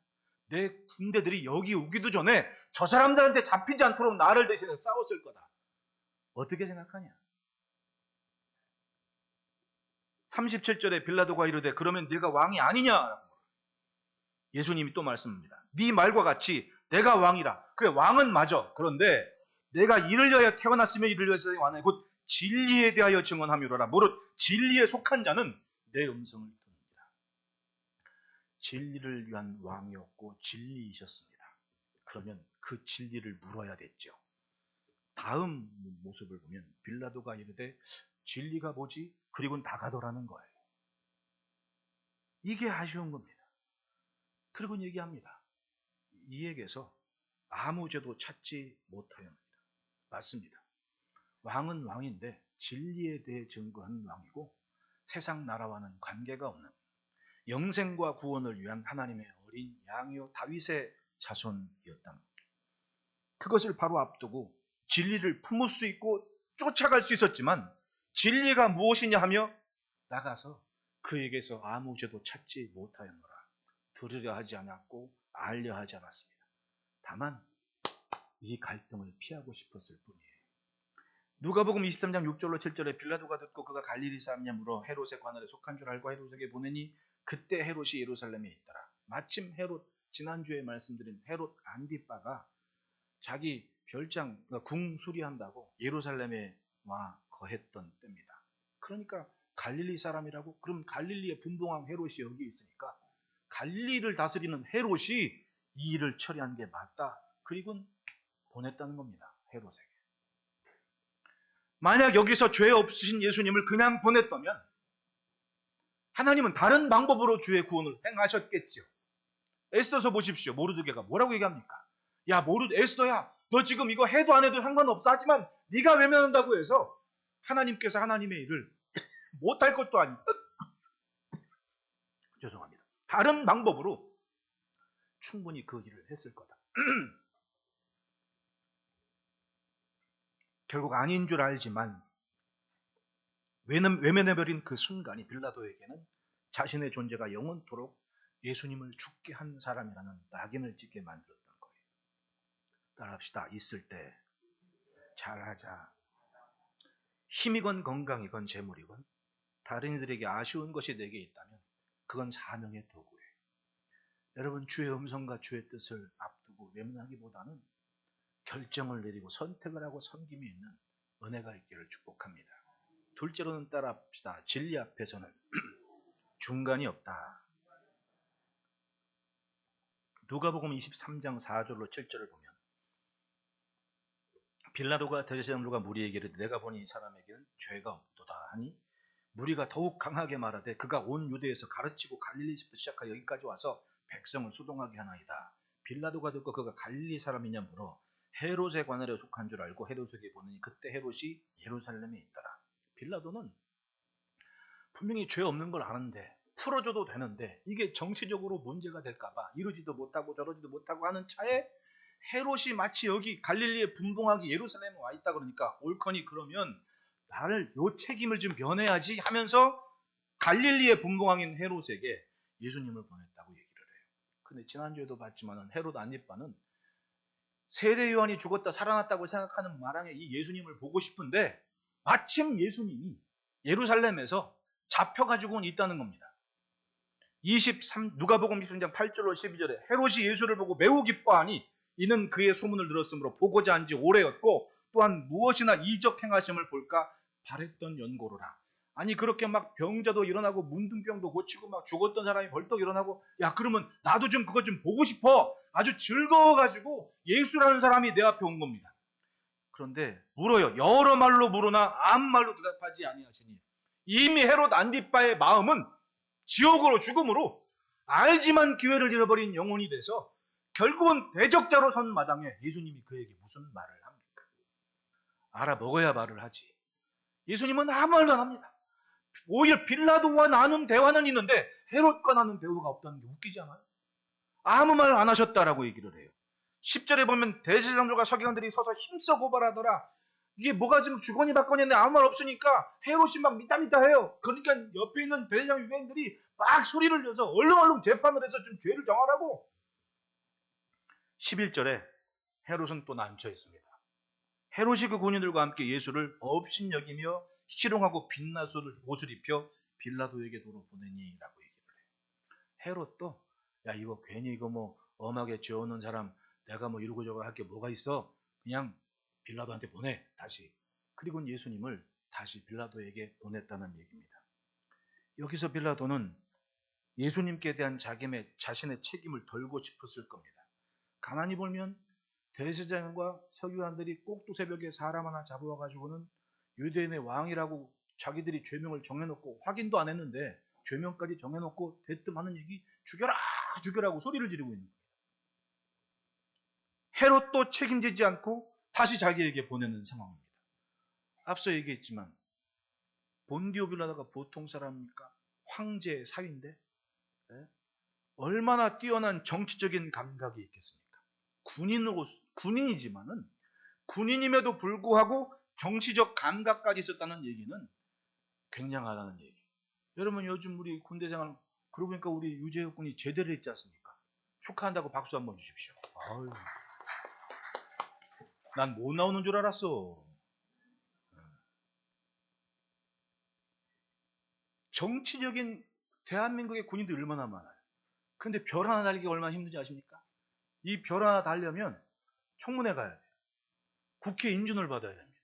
내 군대들이 여기 오기도 전에 저 사람들한테 잡히지 않도록 나를 대신해 싸웠을 거다. 어떻게 생각하냐? 37절에 빌라도가 이르되 그러면 네가 왕이 아니냐? 예수님이 또 말씀합니다. 네 말과 같이 내가 왕이라. 그래 왕은 맞아. 그런데 내가 이를 위하여 태어났으며 이를 위하여 왔네. 곧 진리에 대하여 증언함이로라. 무릇 진리에 속한 자는 내 음성을 듣느니라. 진리를 위한 왕이었고 진리이셨습니다. 그러면 그 진리를 물어야 됐죠. 다음 모습을 보면 빌라도가 이르되 진리가 뭐지? 그리고는 나가더라는 거예요. 이게 아쉬운 겁니다. 그리고 얘기합니다. 이에게서 아무 죄도 찾지 못하였느니라. 맞습니다. 왕은 왕인데 진리에 대해 증거하는 왕이고 세상 나라와는 관계가 없는 영생과 구원을 위한 하나님의 어린 양이요 다윗의 자손이었다. 그것을 바로 앞두고 진리를 품을 수 있고 쫓아갈 수 있었지만 진리가 무엇이냐 하며 나가서 그에게서 아무 죄도 찾지 못하였노라. 들으려 하지 않았고 알려 하지 않았습니다. 다만 이 갈등을 피하고 싶었을 뿐이에요. 누가복음 23장 6절로 7절에 빌라도가 듣고 그가 갈릴리 사람이냐 물어 헤롯의 관할에 속한 줄 알고 헤롯에게 보내니 그때 헤롯이 예루살렘에 있더라. 마침 헤롯 지난주에 말씀드린 헤롯 안디빠가 자기 별장 궁 수리한다고 예루살렘에 와 거했던 때입니다. 그러니까 갈릴리 사람이라고 그럼 갈릴리의 분봉왕 헤롯이 여기 있으니까 갈릴리를 다스리는 헤롯이 이 일을 처리한 게 맞다. 그리고 보냈다는 겁니다. 헤롯에게. 만약 여기서 죄 없으신 예수님을 그냥 보냈다면 하나님은 다른 방법으로 주의 구원을 행하셨겠죠. 에스더서 보십시오. 모르드게가 뭐라고 얘기합니까? 야, 에스더야, 너 지금 이거 해도 안 해도 상관없어. 하지만 네가 외면한다고 해서 하나님께서 하나님의 일을 못할 것도 아니고 죄송합니다. 다른 방법으로 충분히 그 일을 했을 거다. 결국 아닌 줄 알지만 외면해버린 그 순간이 빌라도에게는 자신의 존재가 영원토록 예수님을 죽게 한 사람이라는 낙인을 찍게 만들었던 거예요. 따라합시다. 있을 때 잘하자. 힘이건 건강이건 재물이건 다른 이들에게 아쉬운 것이 내게 있다면 그건 사명의 도구예요. 여러분, 주의 음성과 주의 뜻을 앞두고 외면하기보다는 결정을 내리고 선택을 하고 섬김이 있는 은혜가 있기를 축복합니다. 둘째로는 따라합시다. 진리 앞에서는 중간이 없다. 누가복음 23장 4절로 7절을 보면 빌라도가 대제사장들과 무리에게 이르되 내가 보니 이 사람에게는 죄가 없도다 하니 무리가 더욱 강하게 말하되 그가 온 유대에서 가르치고 갈릴리에서부터 시작하여 여기까지 와서 백성을 수동하게 하나이다. 빌라도가 듣고 그가 갈릴리 사람이냐 물어 헤롯의 관할에 속한 줄 알고 헤롯에게 보느니 그때 헤롯이 예루살렘에 있더라. 빌라도는 분명히 죄 없는 걸 아는데 풀어줘도 되는데 이게 정치적으로 문제가 될까봐 이러지도 못하고 저러지도 못하고 하는 차에 헤롯이 마치 여기 갈릴리에 분봉하기 예루살렘에 와 있다 그러니까 옳거니 그러면 나를 요 책임을 좀 면해야지 하면서 갈릴리에 분봉하긴 헤롯에게 예수님을 보냈다고 얘기를 해요. 근데 지난주에도 봤지만 헤롯 안니빠는 세례 요한이 죽었다 살아났다고 생각하는 마랑에 이 예수님을 보고 싶은데 마침 예수님이 예루살렘에서 잡혀가지고 있다는 겁니다. 누가복음 23장 8절로 12절에 헤롯이 예수를 보고 매우 기뻐하니 이는 그의 소문을 들었으므로 보고자 한 지 오래였고 또한 무엇이나 이적 행하심을 볼까 바랬던 연고로라. 아니 그렇게 막 병자도 일어나고 문둥병도 고치고 막 죽었던 사람이 벌떡 일어나고 야 그러면 나도 좀 그거 좀 보고 싶어. 아주 즐거워가지고 예수라는 사람이 내 앞에 온 겁니다. 그런데 물어요. 여러 말로 물으나 아무 말로 대답하지 아니하시니 이미 헤롯 안디빠의 마음은 지옥으로 죽음으로 알지만 기회를 잃어버린 영혼이 돼서 결국은 대적자로 선 마당에 예수님이 그에게 무슨 말을 합니까? 알아먹어야 말을 하지. 예수님은 아무 말도 안 합니다. 오히려 빌라도와 나눈 대화는 있는데 헤롯과 나눈 대화가 없다는 게 웃기지 않아요? 아무 말 안 하셨다라고 얘기를 해요. 10절에 보면 대제사장들과 서기관들이 서서 힘써 고발하더라. 이게 뭐가 지금 주거니 받거니 했는데 아무 말 없으니까 헤롯이 막 미타미타해요. 그러니까 옆에 있는 대제사장 유대인들이 막 소리를 내서 얼렁얼렁 재판을 해서 좀 죄를 정하라고. 11절에 헤롯은 또 난처 있습니다. 헤롯이 그 군인들과 함께 예수를 업신여기며 희롱하고 빛나는 옷을 입혀 빌라도에게 도로 보내니라고 얘기를 해요. 헤롯도 야 이거 괜히 이거 뭐 엄하게 죄없는 사람 내가 뭐 이러고 저러고 할 게 뭐가 있어. 그냥 빌라도한테 보내 다시. 그리고 예수님을 다시 빌라도에게 보냈다는 얘기입니다. 여기서 빌라도는 예수님께 대한 자신의 책임을 덜고 싶었을 겁니다. 가만히 보면 대제사장과 서기관들이 꼭두새벽에 사람 하나 잡아와가지고는 유대인의 왕이라고 자기들이 죄명을 정해놓고 확인도 안 했는데 죄명까지 정해놓고 대뜸 하는 얘기 죽여라 죽여라고 소리를 지르고 있는 거예요. 헤롯도 책임지지 않고 다시 자기에게 보내는 상황입니다. 앞서 얘기했지만 본디오 빌라도가 보통 사람입니까? 황제의 사위인데 얼마나 뛰어난 정치적인 감각이 있겠습니까? 군인이지만은 군인임에도 불구하고 정치적 감각까지 있었다는 얘기는 굉장하다는 얘기. 여러분 요즘 우리 군대 생활 그러고 보니까 우리 유재욱 군이 제대를 했지 않습니까? 축하한다고 박수 한번 주십시오. 아유, 난 못 나오는 줄 알았어. 정치적인 대한민국의 군인들이 얼마나 많아요. 그런데 별 하나 달기가 얼마나 힘든지 아십니까? 이 별 하나 달려면 청문회 가야 돼요. 국회 인준을 받아야 됩니다.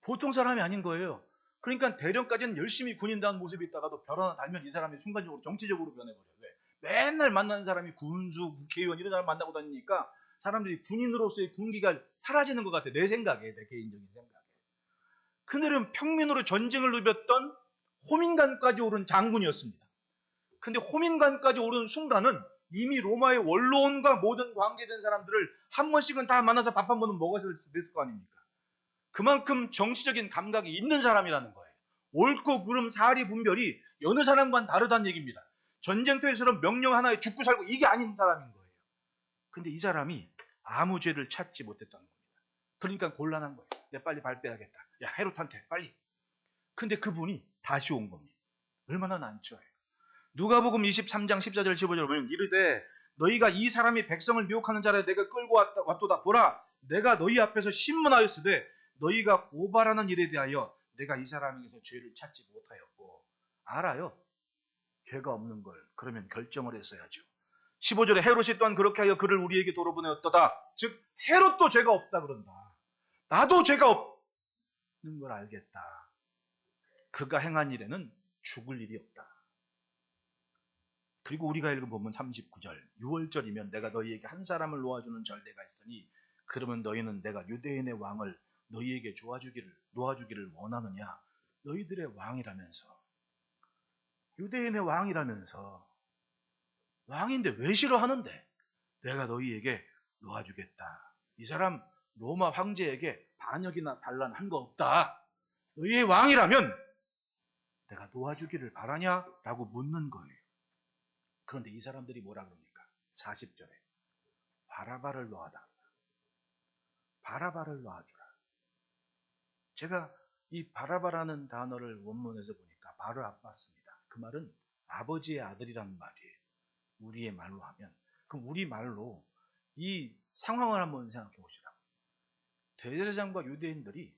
보통 사람이 아닌 거예요. 그러니까 대령까지는 열심히 군인다운 모습이 있다가도 별 하나 달면 이 사람이 순간적으로 정치적으로 변해버려요. 왜? 맨날 만나는 사람이 군수, 국회의원 이런 사람 만나고 다니니까 사람들이 군인으로서의 군기가 사라지는 것 같아요. 내 생각에, 내 개인적인 생각에. 그들은 평민으로 전쟁을 누볐던 호민관까지 오른 장군이었습니다. 근데 호민관까지 오른 순간은 이미 로마의 원로원과 모든 관계된 사람들을 한 번씩은 다 만나서 밥 한 번은 먹었을 거 아닙니까? 그만큼 정치적인 감각이 있는 사람이라는 거예요. 옳고 그름 사리 분별이 여느 사람과는 다르다는 얘기입니다. 전쟁터에서는 명령 하나에 죽고 살고 이게 아닌 사람인 거예요. 근데 이 사람이 아무 죄를 찾지 못했다는 겁니다. 그러니까 곤란한 거예요. 내가 빨리 발빼야겠다. 야, 헤롯한테 빨리. 근데 그분이 다시 온 겁니다. 얼마나 난처해요. 누가복음 23장 14절 15절 보면 이르되 너희가 이 사람이 백성을 미혹하는 자를 내가 끌고 왔도다. 보라, 내가 너희 앞에서 신문하였으되 너희가 고발하는 일에 대하여 내가 이 사람에게서 죄를 찾지 못하였고. 알아요. 죄가 없는 걸. 그러면 결정을 했어야죠. 15절에 헤롯이 또한 그렇게 하여 그를 우리에게 도로 보내었도다. 즉 헤롯도 죄가 없다 그런다. 나도 죄가 없는 걸 알겠다. 그가 행한 일에는 죽을 일이 없다. 그리고 우리가 읽어보면 39절 6월절이면 내가 너희에게 한 사람을 놓아주는 절대가 있으니 그러면 너희는 내가 유대인의 왕을 너희에게 놓아주기를 원하느냐. 너희들의 왕이라면서, 유대인의 왕이라면서, 왕인데 왜 싫어하는데 내가 너희에게 놓아주겠다. 이 사람 로마 황제에게 반역이나 반란한 거 없다. 너희의 왕이라면 내가 놓아주기를 바라냐? 라고 묻는 거예요. 그런데 이 사람들이 뭐라 그럽니까? 40절에 바라바를 놓아달라. 바라바를 놔주라. 제가 이 바라바라는 단어를 원문에서 보니까 바로 아팠습니다. 그 말은 아버지의 아들이라는 말이에요. 우리의 말로 하면. 그럼 우리 말로 이 상황을 한번 생각해 보시라고. 대제사장과 유대인들이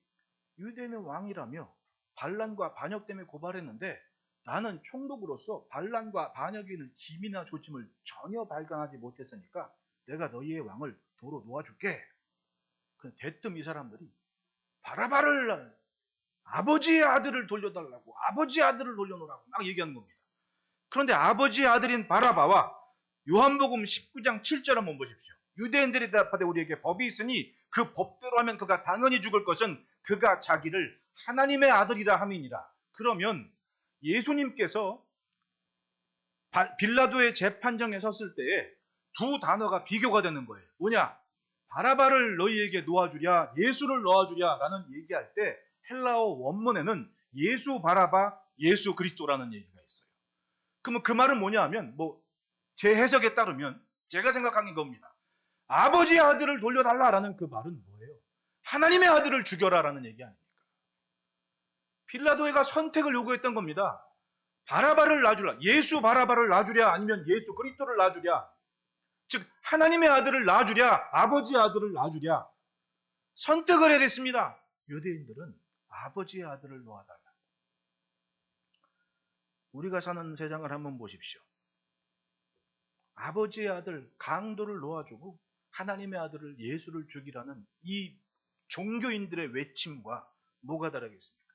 유대인의 왕이라며 반란과 반역 때문에 고발했는데 나는 총독으로서 반란과 반역에 있는 기미나 조짐을 전혀 발견하지 못했으니까 내가 너희의 왕을 도로 놓아줄게. 대뜸 이 사람들이 바라바를 아버지의 아들을 돌려달라고, 아버지의 아들을 돌려놓으라고 막 얘기하는 겁니다. 그런데 아버지의 아들인 바라바와 요한복음 19장 7절 한번 보십시오. 유대인들이 대답하되 우리에게 법이 있으니 그 법대로 하면 그가 당연히 죽을 것은 그가 자기를 하나님의 아들이라 함이니라. 그러면 예수님께서 빌라도의 재판정에 섰을 때에 두 단어가 비교가 되는 거예요. 뭐냐? 바라바를 너희에게 놓아주랴, 예수를 놓아주랴 라는 얘기할 때 헬라어 원문에는 예수 바라바, 예수 그리스도라는 얘기가 있어요. 그러면 그 말은 뭐냐 하면 제 해석에 따르면 제가 생각한 게 겁니다. 아버지의 아들을 돌려달라라는 그 말은 뭐예요? 하나님의 아들을 죽여라라는 얘기 아닙니까? 빌라도가 선택을 요구했던 겁니다. 바라바를 놔주라. 예수 바라바를 놔주랴 아니면 예수 그리스도를 놔주랴. 즉 하나님의 아들을 놔주랴 아버지의 아들을 놔주랴. 선택을 해야 됐습니다. 유대인들은 아버지의 아들을 놓아달라. 우리가 사는 세상을 한번 보십시오. 아버지의 아들 강도를 놓아주고 하나님의 아들을 예수를 죽이라는 이 종교인들의 외침과 뭐가 다르겠습니까?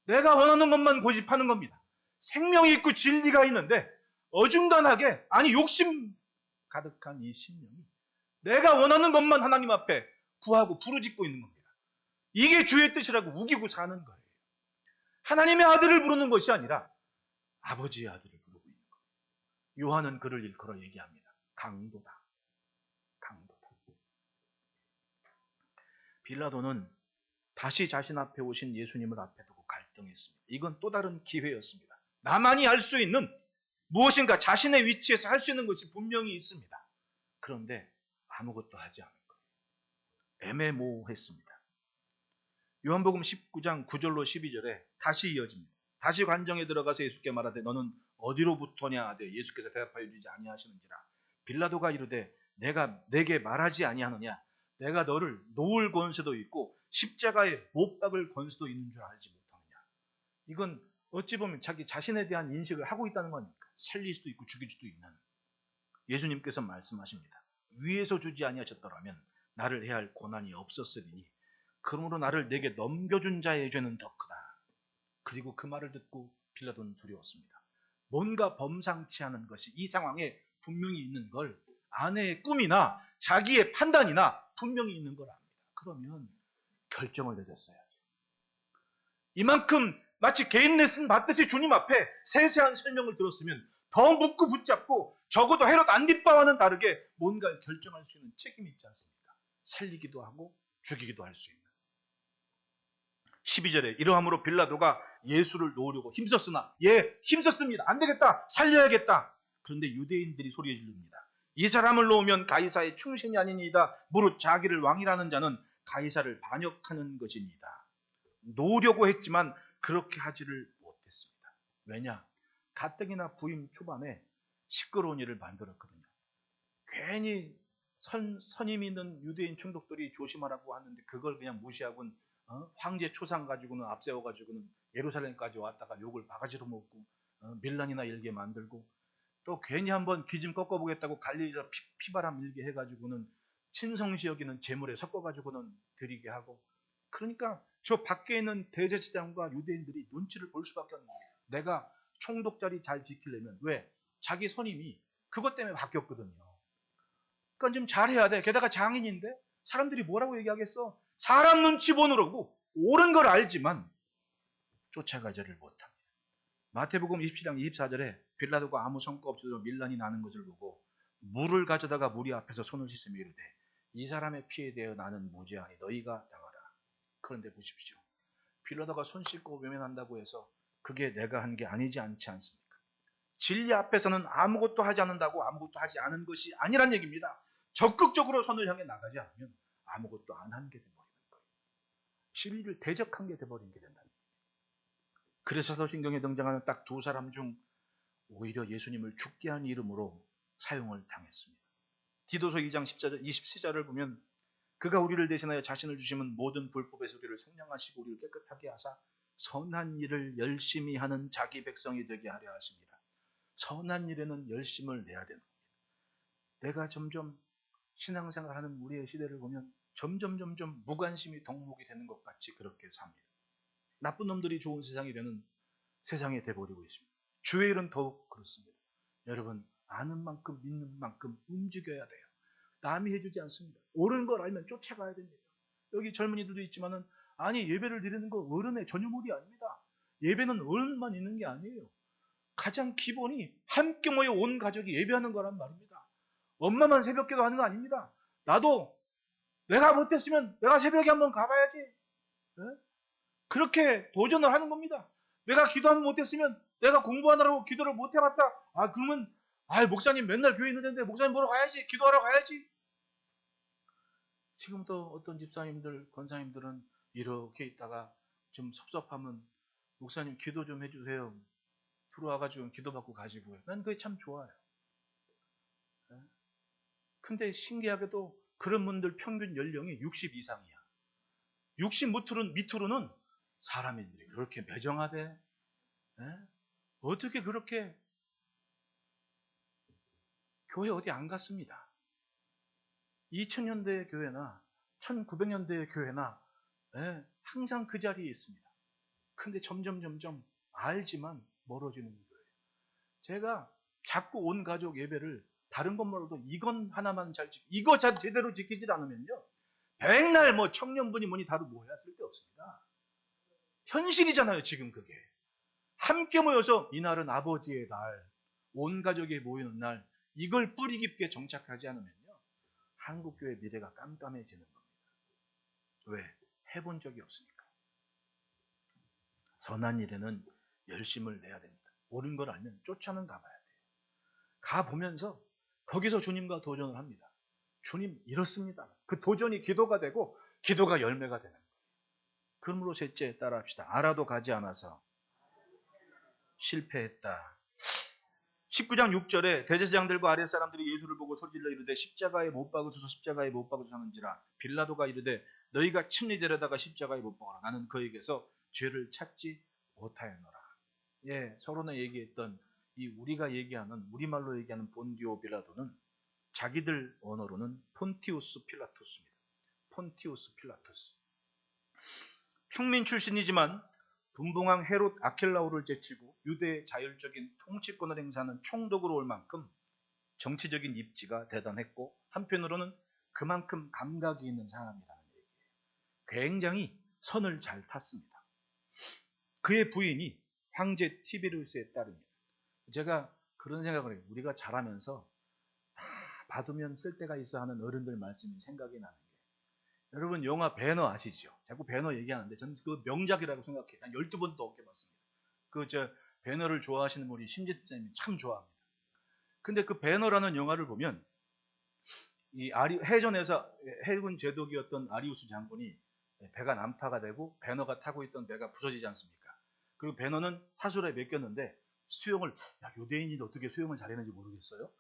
내가 원하는 것만 고집하는 겁니다. 생명이 있고 진리가 있는데 어중간하게, 아니 욕심 가득한 이 심령이 내가 원하는 것만 하나님 앞에 구하고 부르짖고 있는 겁니다. 이게 주의 뜻이라고 우기고 사는 거예요. 하나님의 아들을 부르는 것이 아니라 아버지의 아들을 부르고 있는 거예요. 요한은 그를 일컬어 얘기합니다. 강도다. 강도다. 빌라도는 다시 자신 앞에 오신 예수님을 앞에 두고 갈등했습니다. 이건 또 다른 기회였습니다. 나만이 할 수 있는 무엇인가 자신의 위치에서 할 수 있는 것이 분명히 있습니다. 그런데 아무것도 하지 않은 거예요. 애매모호했습니다. 요한복음 19장 9절로 12절에 다시 이어집니다. 다시 관정에 들어가서 예수께 말하되 너는 어디로부터냐 하되 예수께서 대답하여 주지 아니하시는지라. 빌라도가 이르되 내게 말하지 아니하느냐. 내가 너를 놓을 권세도 있고 십자가에 못 박을 권세도 있는 줄 알지 못하느냐. 이건 어찌 보면 자기 자신에 대한 인식을 하고 있다는 거니까. 살릴 수도 있고 죽일 수도 있는. 예수님께서 말씀하십니다. 위에서 주지 아니하셨더라면 나를 해야 할 고난이 없었으리니 그러므로 나를 내게 넘겨준 자의 죄는 더 크다. 그리고 그 말을 듣고 빌라도는 두려웠습니다. 뭔가 범상치 않은 것이 이 상황에 분명히 있는 걸, 아내의 꿈이나 자기의 판단이나 분명히 있는 걸 압니다. 그러면 결정을 내렸어야죠. 이만큼 마치 개인 레슨 받듯이 주님 앞에 세세한 설명을 들었으면 더 묻고 붙잡고 적어도 헤롯 안디바와는 다르게 뭔가 결정할 수 있는 책임이 있지 않습니까? 살리기도 하고 죽이기도 할 수 있는. 12절에 이러함으로 빌라도가 예수를 놓으려고 힘썼으나 힘썼습니다. 안 되겠다. 살려야겠다. 그런데 유대인들이 소리 지릅니다. 이 사람을 놓으면 가이사의 충신이 아니니이다. 무릇 자기를 왕이라는 자는 가이사를 반역하는 것입니다. 놓으려고 했지만 그렇게 하지를 못했습니다. 왜냐? 가뜩이나 부임 초반에 시끄러운 일을 만들었거든요. 괜히 선임 있는 유대인 총독들이 조심하라고 하는데 그걸 그냥 무시하고는 황제 초상 가지고는 앞세워가지고는 예루살렘까지 왔다가 욕을 바가지로 먹고 밀란이나 일게 만들고 또 괜히 한번 귀 좀 꺾어보겠다고 갈릴리에서 피바람 일게 해가지고는 친성시 여기는 재물에 섞어가지고는 드리게 하고 그러니까 저 밖에 있는 대제사장과 유대인들이 눈치를 볼 수밖에 없는 거예요. 내가 총독 자리 잘 지키려면 왜? 자기 선임이 그것 때문에 바뀌었거든요. 그러니까 좀 잘해야 돼. 게다가 장인인데 사람들이 뭐라고 얘기하겠어? 사람 눈치 보느라고 옳은 걸 알지만 쫓아가지를 못합니다. 마태복음 27장 24절에 빌라도가 아무 성과 없어도 밀란이 나는 것을 보고 물을 가져다가 무리 앞에서 손을 씻으며 이르되 이 사람의 피에 대하여 나는 무죄하니 너희가 당하라. 그런데 보십시오. 빌라도가 손 씻고 외면한다고 해서 그게 내가 한 게 아니지 않지 않습니까? 진리 앞에서는 아무것도 하지 않는다고 아무것도 하지 않은 것이 아니란 얘기입니다. 적극적으로 선을 향해 나가지 않으면 아무것도 안 한 게 돼버리는 거예요. 진리를 대적한 게 돼버린 게 된다는 거예요. 그래서 사도신경에 등장하는 딱 두 사람 중 오히려 예수님을 죽게 한 이름으로 사용을 당했습니다. 디도서 2장 10절, 27절을 보면 그가 우리를 대신하여 자신을 주심은 모든 불법에서 우리를 속량하시고 우리를 깨끗하게 하사 선한 일을 열심히 하는 자기 백성이 되게 하려 하십니다. 선한 일에는 열심을 내야 되는 겁니다. 내가 점점 신앙생활하는 우리의 시대를 보면 점점 무관심이 덕목이 되는 것 같이 그렇게 삽니다. 나쁜 놈들이 좋은 세상이 되는 세상에 돼버리고 있습니다. 주의 일은 더욱 그렇습니다. 여러분 아는 만큼 믿는 만큼 움직여야 돼요. 남이 해주지 않습니다. 옳은 걸 알면 쫓아가야 됩니다. 여기 젊은이들도 있지만은 아니 예배를 드리는 거 어른의 전유물이 아닙니다. 예배는 어른만 있는 게 아니에요. 가장 기본이 함께 모여 온 가족이 예배하는 거란 말입니다. 엄마만 새벽기도 하는 거 아닙니다. 나도 내가 못했으면 내가 새벽에 한번 가봐야지. 네? 그렇게 도전을 하는 겁니다. 내가 기도 한번 못했으면 내가 공부하느라고 기도를 못 해봤다. 그러면 목사님 맨날 교회 있는데 목사님 보러 가야지. 기도하러 가야지. 지금도 어떤 집사님들, 권사님들은 이렇게 있다가 좀 섭섭하면 목사님 기도 좀 해주세요. 들어와가지고 기도받고 가시고요. 난 그게 참 좋아요. 근데 신기하게도 그런 분들 평균 연령이 60 이상이야. 60 밑으로는 사람들이 그렇게 매정하대? 어떻게 그렇게 교회 어디 안 갔습니다. 2000년대의 교회나 1900년대의 교회나 항상 그 자리에 있습니다. 근데 점점 알지만 멀어지는 거예요. 제가 자꾸 온 가족 예배를 다른 것 말고도 이건 하나만 이거 제대로 지키질 않으면요. 백날 청년분이 뭐니 다루 모여야 쓸데없습니다. 현실이잖아요, 지금 그게. 함께 모여서 이날은 아버지의 날, 온 가족이 모이는 날, 이걸 뿌리 깊게 정착하지 않으면요. 한국교회 미래가 깜깜해지는 겁니다. 왜? 해본 적이 없으니까. 선한 일에는 열심을 내야 됩니다. 옳은 걸 알면 쫓아는 가봐야 돼요. 가보면서 거기서 주님과 도전을 합니다. 주님 이렇습니다. 그 도전이 기도가 되고 기도가 열매가 되는 거예요. 그러므로 셋째 따라합시다. 알아도 가지 않아서 실패했다. 19장 6절에 대제사장들과 아랫사람들이 예수를 보고 소리질러 이르되 십자가에 못 박으소서 십자가에 못 박으소서 하는지라 빌라도가 이르되 너희가 친히 데려다가 십자가에 못 박아라. 나는 그에게서 죄를 찾지 못하였노라. 서론에 얘기했던 이 우리가 얘기하는 우리말로 얘기하는 본디오 빌라도는 자기들 언어로는 폰티우스 필라토스입니다. 폰티우스 필라토스. 평민 출신이지만 분봉왕 헤롯 아켈라오를 제치고 유대의 자율적인 통치권을 행사하는 총독으로 올 만큼 정치적인 입지가 대단했고 한편으로는 그만큼 감각이 있는 사람이라는 얘기예요. 굉장히 선을 잘 탔습니다. 그의 부인이 황제 티베리우스의 딸입니다. 제가 그런 생각을 해요. 우리가 자라면서 다 받으면 쓸 때가 있어 하는 어른들 말씀이 생각이 나는 게, 여러분 영화 배너 아시죠? 자꾸 배너 얘기하는데 저는 그 명작이라고 생각해요. 한 12번도 넘게 봤습니다. 배너를 좋아하시는 우리 심지자님이 참 좋아합니다. 근데 그 배너라는 영화를 보면 해전에서 해군 제독이었던 아리우스 장군이 배가 난파가 되고 배너가 타고 있던 배가 부서지지 않습니까? 그리고 배너는 사슬에 맡겼는데 수영을, 유대인이 어떻게 수영을 잘했는지 모르겠어요.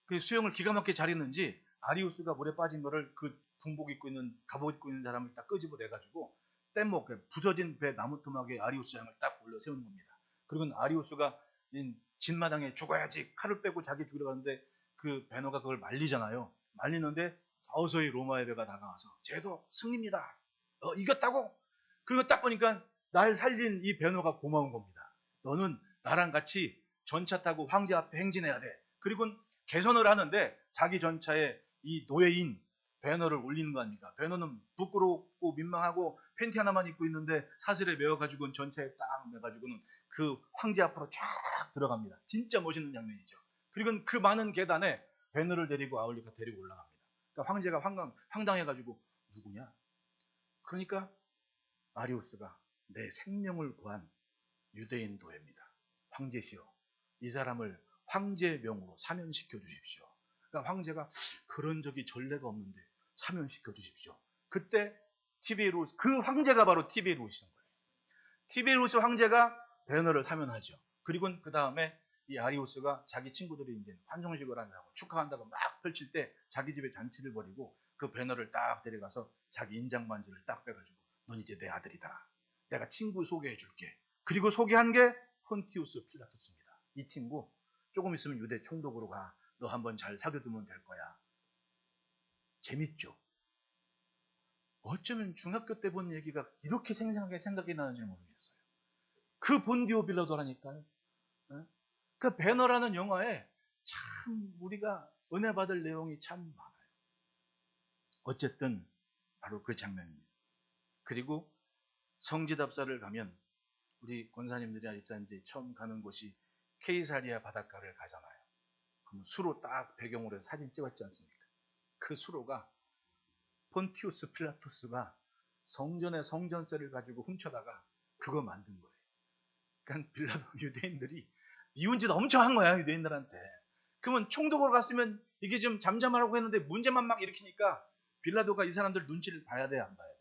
그 수영을 기가 막히게 잘했는지 아리우스가 물에 빠진 거를 그 군복 입고 있는, 갑옷 입고 있는 사람을 딱 끄집어내가지고 뗏목, 부서진 배 나무토막에 아리우스 양을 딱 올려 세우는 겁니다. 그리고 아리우스가 진마당에 죽어야지 칼을 빼고 자기 죽이러 가는데 그 배너가 그걸 말리잖아요. 말리는데 서서히 로마의 배가 다가와서 쟤도 승리입니다. 이겼다고? 그리고 딱 보니까 날 살린 이 배너가 고마운 겁니다. 너는 나랑 같이 전차 타고 황제 앞에 행진해야 돼. 그리고 개선을 하는데 자기 전차에 이 노예인 배너를 올리는 거 아닙니까? 배너는 부끄럽고 민망하고 팬티 하나만 입고 있는데 사슬에 매어가지고는 전차에 딱 매가지고는 그 황제 앞으로 쫙 들어갑니다. 진짜 멋있는 장면이죠. 그리고 그 많은 계단에 배너를 데리고 아울리가 데리고 올라갑니다. 그러니까 황제가 황당해가지고 누구냐? 그러니까 아리우스가 내 생명을 구한 유대인 노예입니다. 황제시여, 이 사람을 황제 명으로 사면시켜 주십시오. 그러니까 황제가 그런 적이 전례가 없는데 사면시켜 주십시오. 그때 티베리우스, 그 황제가 바로 티베리우스인 거예요. 티베리우스 황제가 배너를 사면하죠. 그리고 그 다음에 이 아리우스가 자기 친구들이 이제 환송식을 한다고 축하한다고 막 펼칠 때 자기 집에 잔치를 벌이고 그 배너를 딱 데려가서 자기 인장 반지를 딱 빼가지고 넌 이제 내 아들이다. 내가 친구 소개해 줄게. 그리고 소개한 게 폰티우스 필라토스입니다. 이 친구 조금 있으면 유대 총독으로 가. 너 한번 잘 사귀어두면 될 거야. 재밌죠? 어쩌면 중학교 때 본 얘기가 이렇게 생생하게 생각이 나는지 모르겠어요. 그 본디오 빌라도라니까요. 그 배너라는 영화에 참 우리가 은혜 받을 내용이 참 많아요. 어쨌든 바로 그 장면입니다. 그리고 성지답사를 가면 우리 권사님들이나 집사님들이 처음 가는 곳이 케이사리아 바닷가를 가잖아요. 그럼 수로 딱 배경으로 해서 사진 찍었지 않습니까? 그 수로가 폰티우스 필라토스가 성전의 성전세를 가지고 훔쳐다가 그거 만든 거예요. 그러니까 빌라도 유대인들이 미운 짓 엄청 한 거야, 유대인들한테. 그러면 총독으로 갔으면 이게 좀 잠잠하라고 했는데 문제만 막 일으키니까 빌라도가 이 사람들 눈치를 봐야 돼, 안 봐야 돼요?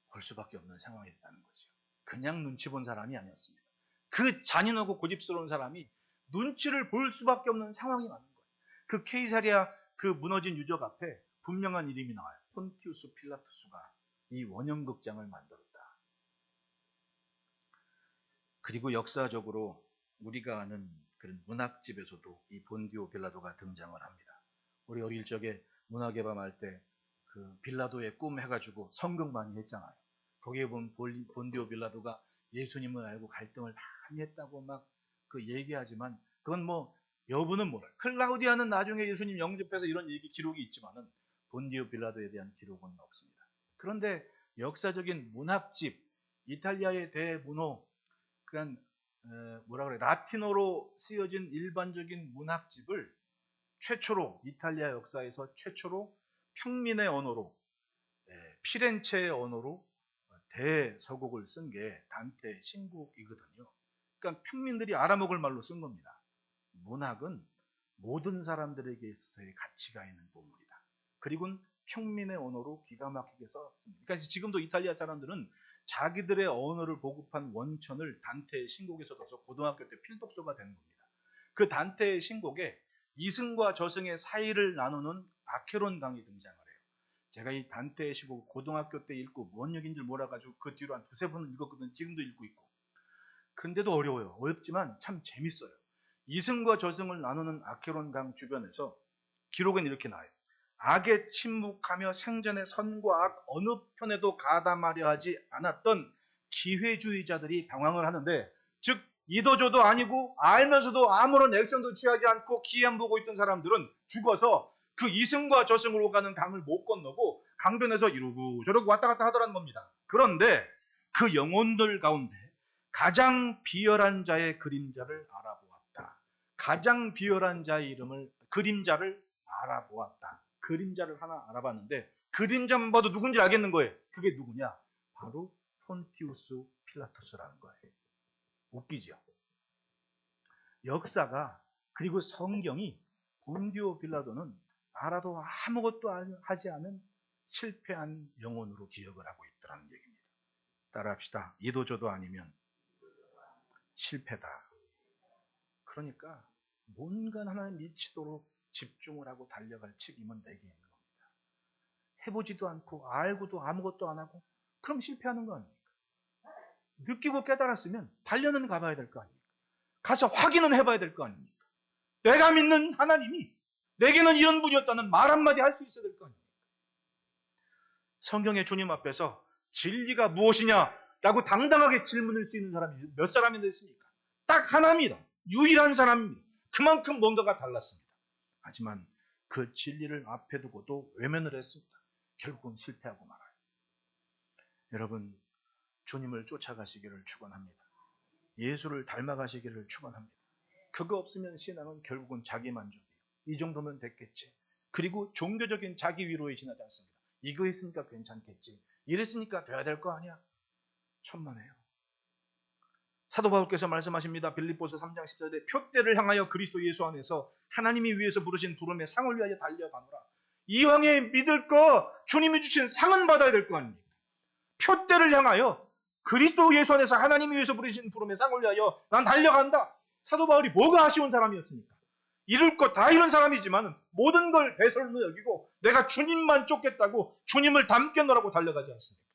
볼 수밖에 없는 상황이 됐다는 거죠. 그냥 눈치 본 사람이 아니었습니다. 그 잔인하고 고집스러운 사람이 눈치를 볼 수밖에 없는 상황이 맞는 거예요. 그 케이사리아 그 무너진 유적 앞에 분명한 이름이 나와요. 폰티우스 필라토스가 이 원형극장을 만들었다. 그리고 역사적으로 우리가 아는 그런 문학집에서도 이 본디오 빌라도가 등장을 합니다. 우리 어릴 적에 문학의 밤 할 때 그 빌라도의 꿈 해가지고 성극 많이 했잖아요. 거기에 보면 본디오 빌라도가 예수님을 알고 갈등을 많이 했다고 막 그 얘기하지만 그건 뭐 여부는 몰라요. 클라우디아는 나중에 예수님 영접해서 이런 얘기 기록이 있지만은 본디오 빌라도에 대한 기록은 없습니다. 그런데 역사적인 문학집, 이탈리아의 대문호, 그런 라틴어로 쓰여진 일반적인 문학집을 최초로 이탈리아 역사에서 최초로 평민의 언어로, 피렌체의 언어로 대서곡을 쓴 게 단테의 신곡이거든요. 그러니까 평민들이 알아먹을 말로 쓴 겁니다. 문학은 모든 사람들에게 있어서의 가치가 있는 보물이다. 그리고 평민의 언어로 기가 막히게 썼습니다. 그러니까 지금도 이탈리아 사람들은 자기들의 언어를 보급한 원천을 단테의 신곡에서 둬서 고등학교 때 필독서가 되는 겁니다. 그 단테의 신곡에 이승과 저승의 사이를 나누는 아케론 강이 등장을 해요. 제가 이 단테의 신곡 고등학교 때 읽고 뭔 얘기인지 몰라가지고 그 뒤로 한 두세 번을 읽었거든요. 지금도 읽고 있고. 근데도 어려워요. 어렵지만 참 재밌어요. 이승과 저승을 나누는 아케론 강 주변에서 기록은 이렇게 나와요. 악에 침묵하며 생전의 선과 악 어느 편에도 가담하려 하지 않았던 기회주의자들이 방황을 하는데, 즉 이도저도 아니고 알면서도 아무런 액션도 취하지 않고 기회만 보고 있던 사람들은 죽어서 그 이승과 저승으로 가는 강을 못 건너고 강변에서 이러고 저러고 왔다 갔다 하더라는 겁니다. 그런데 그 영혼들 가운데 가장 비열한 자의 그림자를 알아보았다. 가장 비열한 자의 그림자를 알아보았다. 그림자를 하나 알아봤는데 그림자만 봐도 누군지 알겠는 거예요. 그게 누구냐? 바로 폰티우스 필라토스라는 거예요. 웃기죠? 역사가 그리고 성경이 본디오 빌라도는 알아도 아무것도 하지 않은 실패한 영혼으로 기억을 하고 있더라는 얘기입니다. 따라합시다. 이도저도 아니면 실패다. 그러니까 뭔가 하나에 미치도록 집중을 하고 달려갈 책임은 내게 있는 겁니다. 해보지도 않고 알고도 아무것도 안 하고 그럼 실패하는 거 아닙니까? 느끼고 깨달았으면 단련은 가봐야 될 거 아닙니까? 가서 확인은 해봐야 될 거 아닙니까? 내가 믿는 하나님이 내게는 이런 분이었다는 말 한마디 할 수 있어야 될 거 아닙니까? 성경의 주님 앞에서 진리가 무엇이냐라고 당당하게 질문할 수 있는 사람이 몇 사람이 됐습니까? 딱 하나입니다. 유일한 사람입니다. 그만큼 뭔가가 달랐습니다. 하지만 그 진리를 앞에 두고도 외면을 했습니다. 결국은 실패하고 말아요. 여러분, 주님을 쫓아가시기를 축원합니다. 예수를 닮아가시기를 축원합니다. 그거 없으면 신앙은 결국은 자기 만족이에요. 이 정도면 됐겠지. 그리고 종교적인 자기 위로에 지나지 않습니다. 이거 했으니까 괜찮겠지. 이랬으니까 돼야 될 거 아니야. 천만에요. 사도 바울께서 말씀하십니다. 빌립보서 3장 14절에 표대를 향하여 그리스도 예수 안에서 하나님이 위에서 부르신 부름의 상을 위하여 달려가노라. 이왕에 믿을 거 주님이 주신 상은 받아야 될 거 아닙니까? 표대를 향하여 그리스도 예수 안에서 하나님이 위해서 부르신 부름의 상을 위하여 난 달려간다. 사도 바울이 뭐가 아쉬운 사람이었습니까? 이룰 거 다 이룬 사람이지만 모든 걸 배설로 여기고 내가 주님만 쫓겠다고 주님을 닮겠노라고 달려가지 않습니까?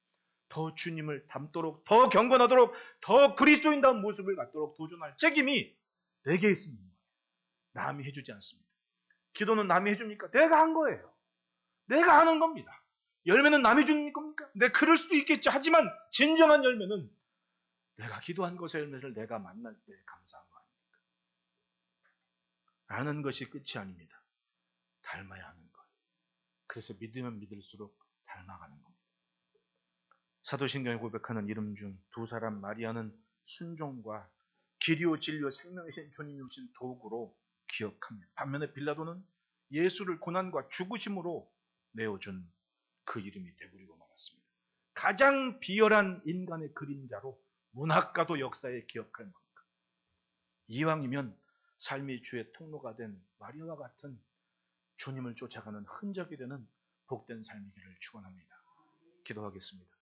더 주님을 닮도록, 더 경건하도록, 더 그리스도인다운 모습을 갖도록 도전할 책임이 내게 있습니다. 남이 해주지 않습니다. 기도는 남이 해줍니까? 내가 한 거예요. 내가 하는 겁니다. 열매는 남이 주는 겁니까? 네, 그럴 수도 있겠지. 하지만 진정한 열매는 내가 기도한 것의 열매를 내가 만날 때 감사한 거 아닙니까? 아는 것이 끝이 아닙니다. 닮아야 하는 것. 그래서 믿으면 믿을수록 닮아가는 겁니다. 사도신경에 고백하는 이름 중 두 사람 마리아는 순종과 길이요 진리요 생명이신 주님이 오신 도구로 기억합니다. 반면에 빌라도는 예수를 고난과 죽으심으로 내어준 그 이름이 되버리고 말았습니다. 가장 비열한 인간의 그림자로 문학가도 역사에 기억할 만큼 이왕이면 삶의 주의 통로가 된 마리아와 같은 주님을 쫓아가는 흔적이 되는 복된 삶이기를 축원합니다. 기도하겠습니다.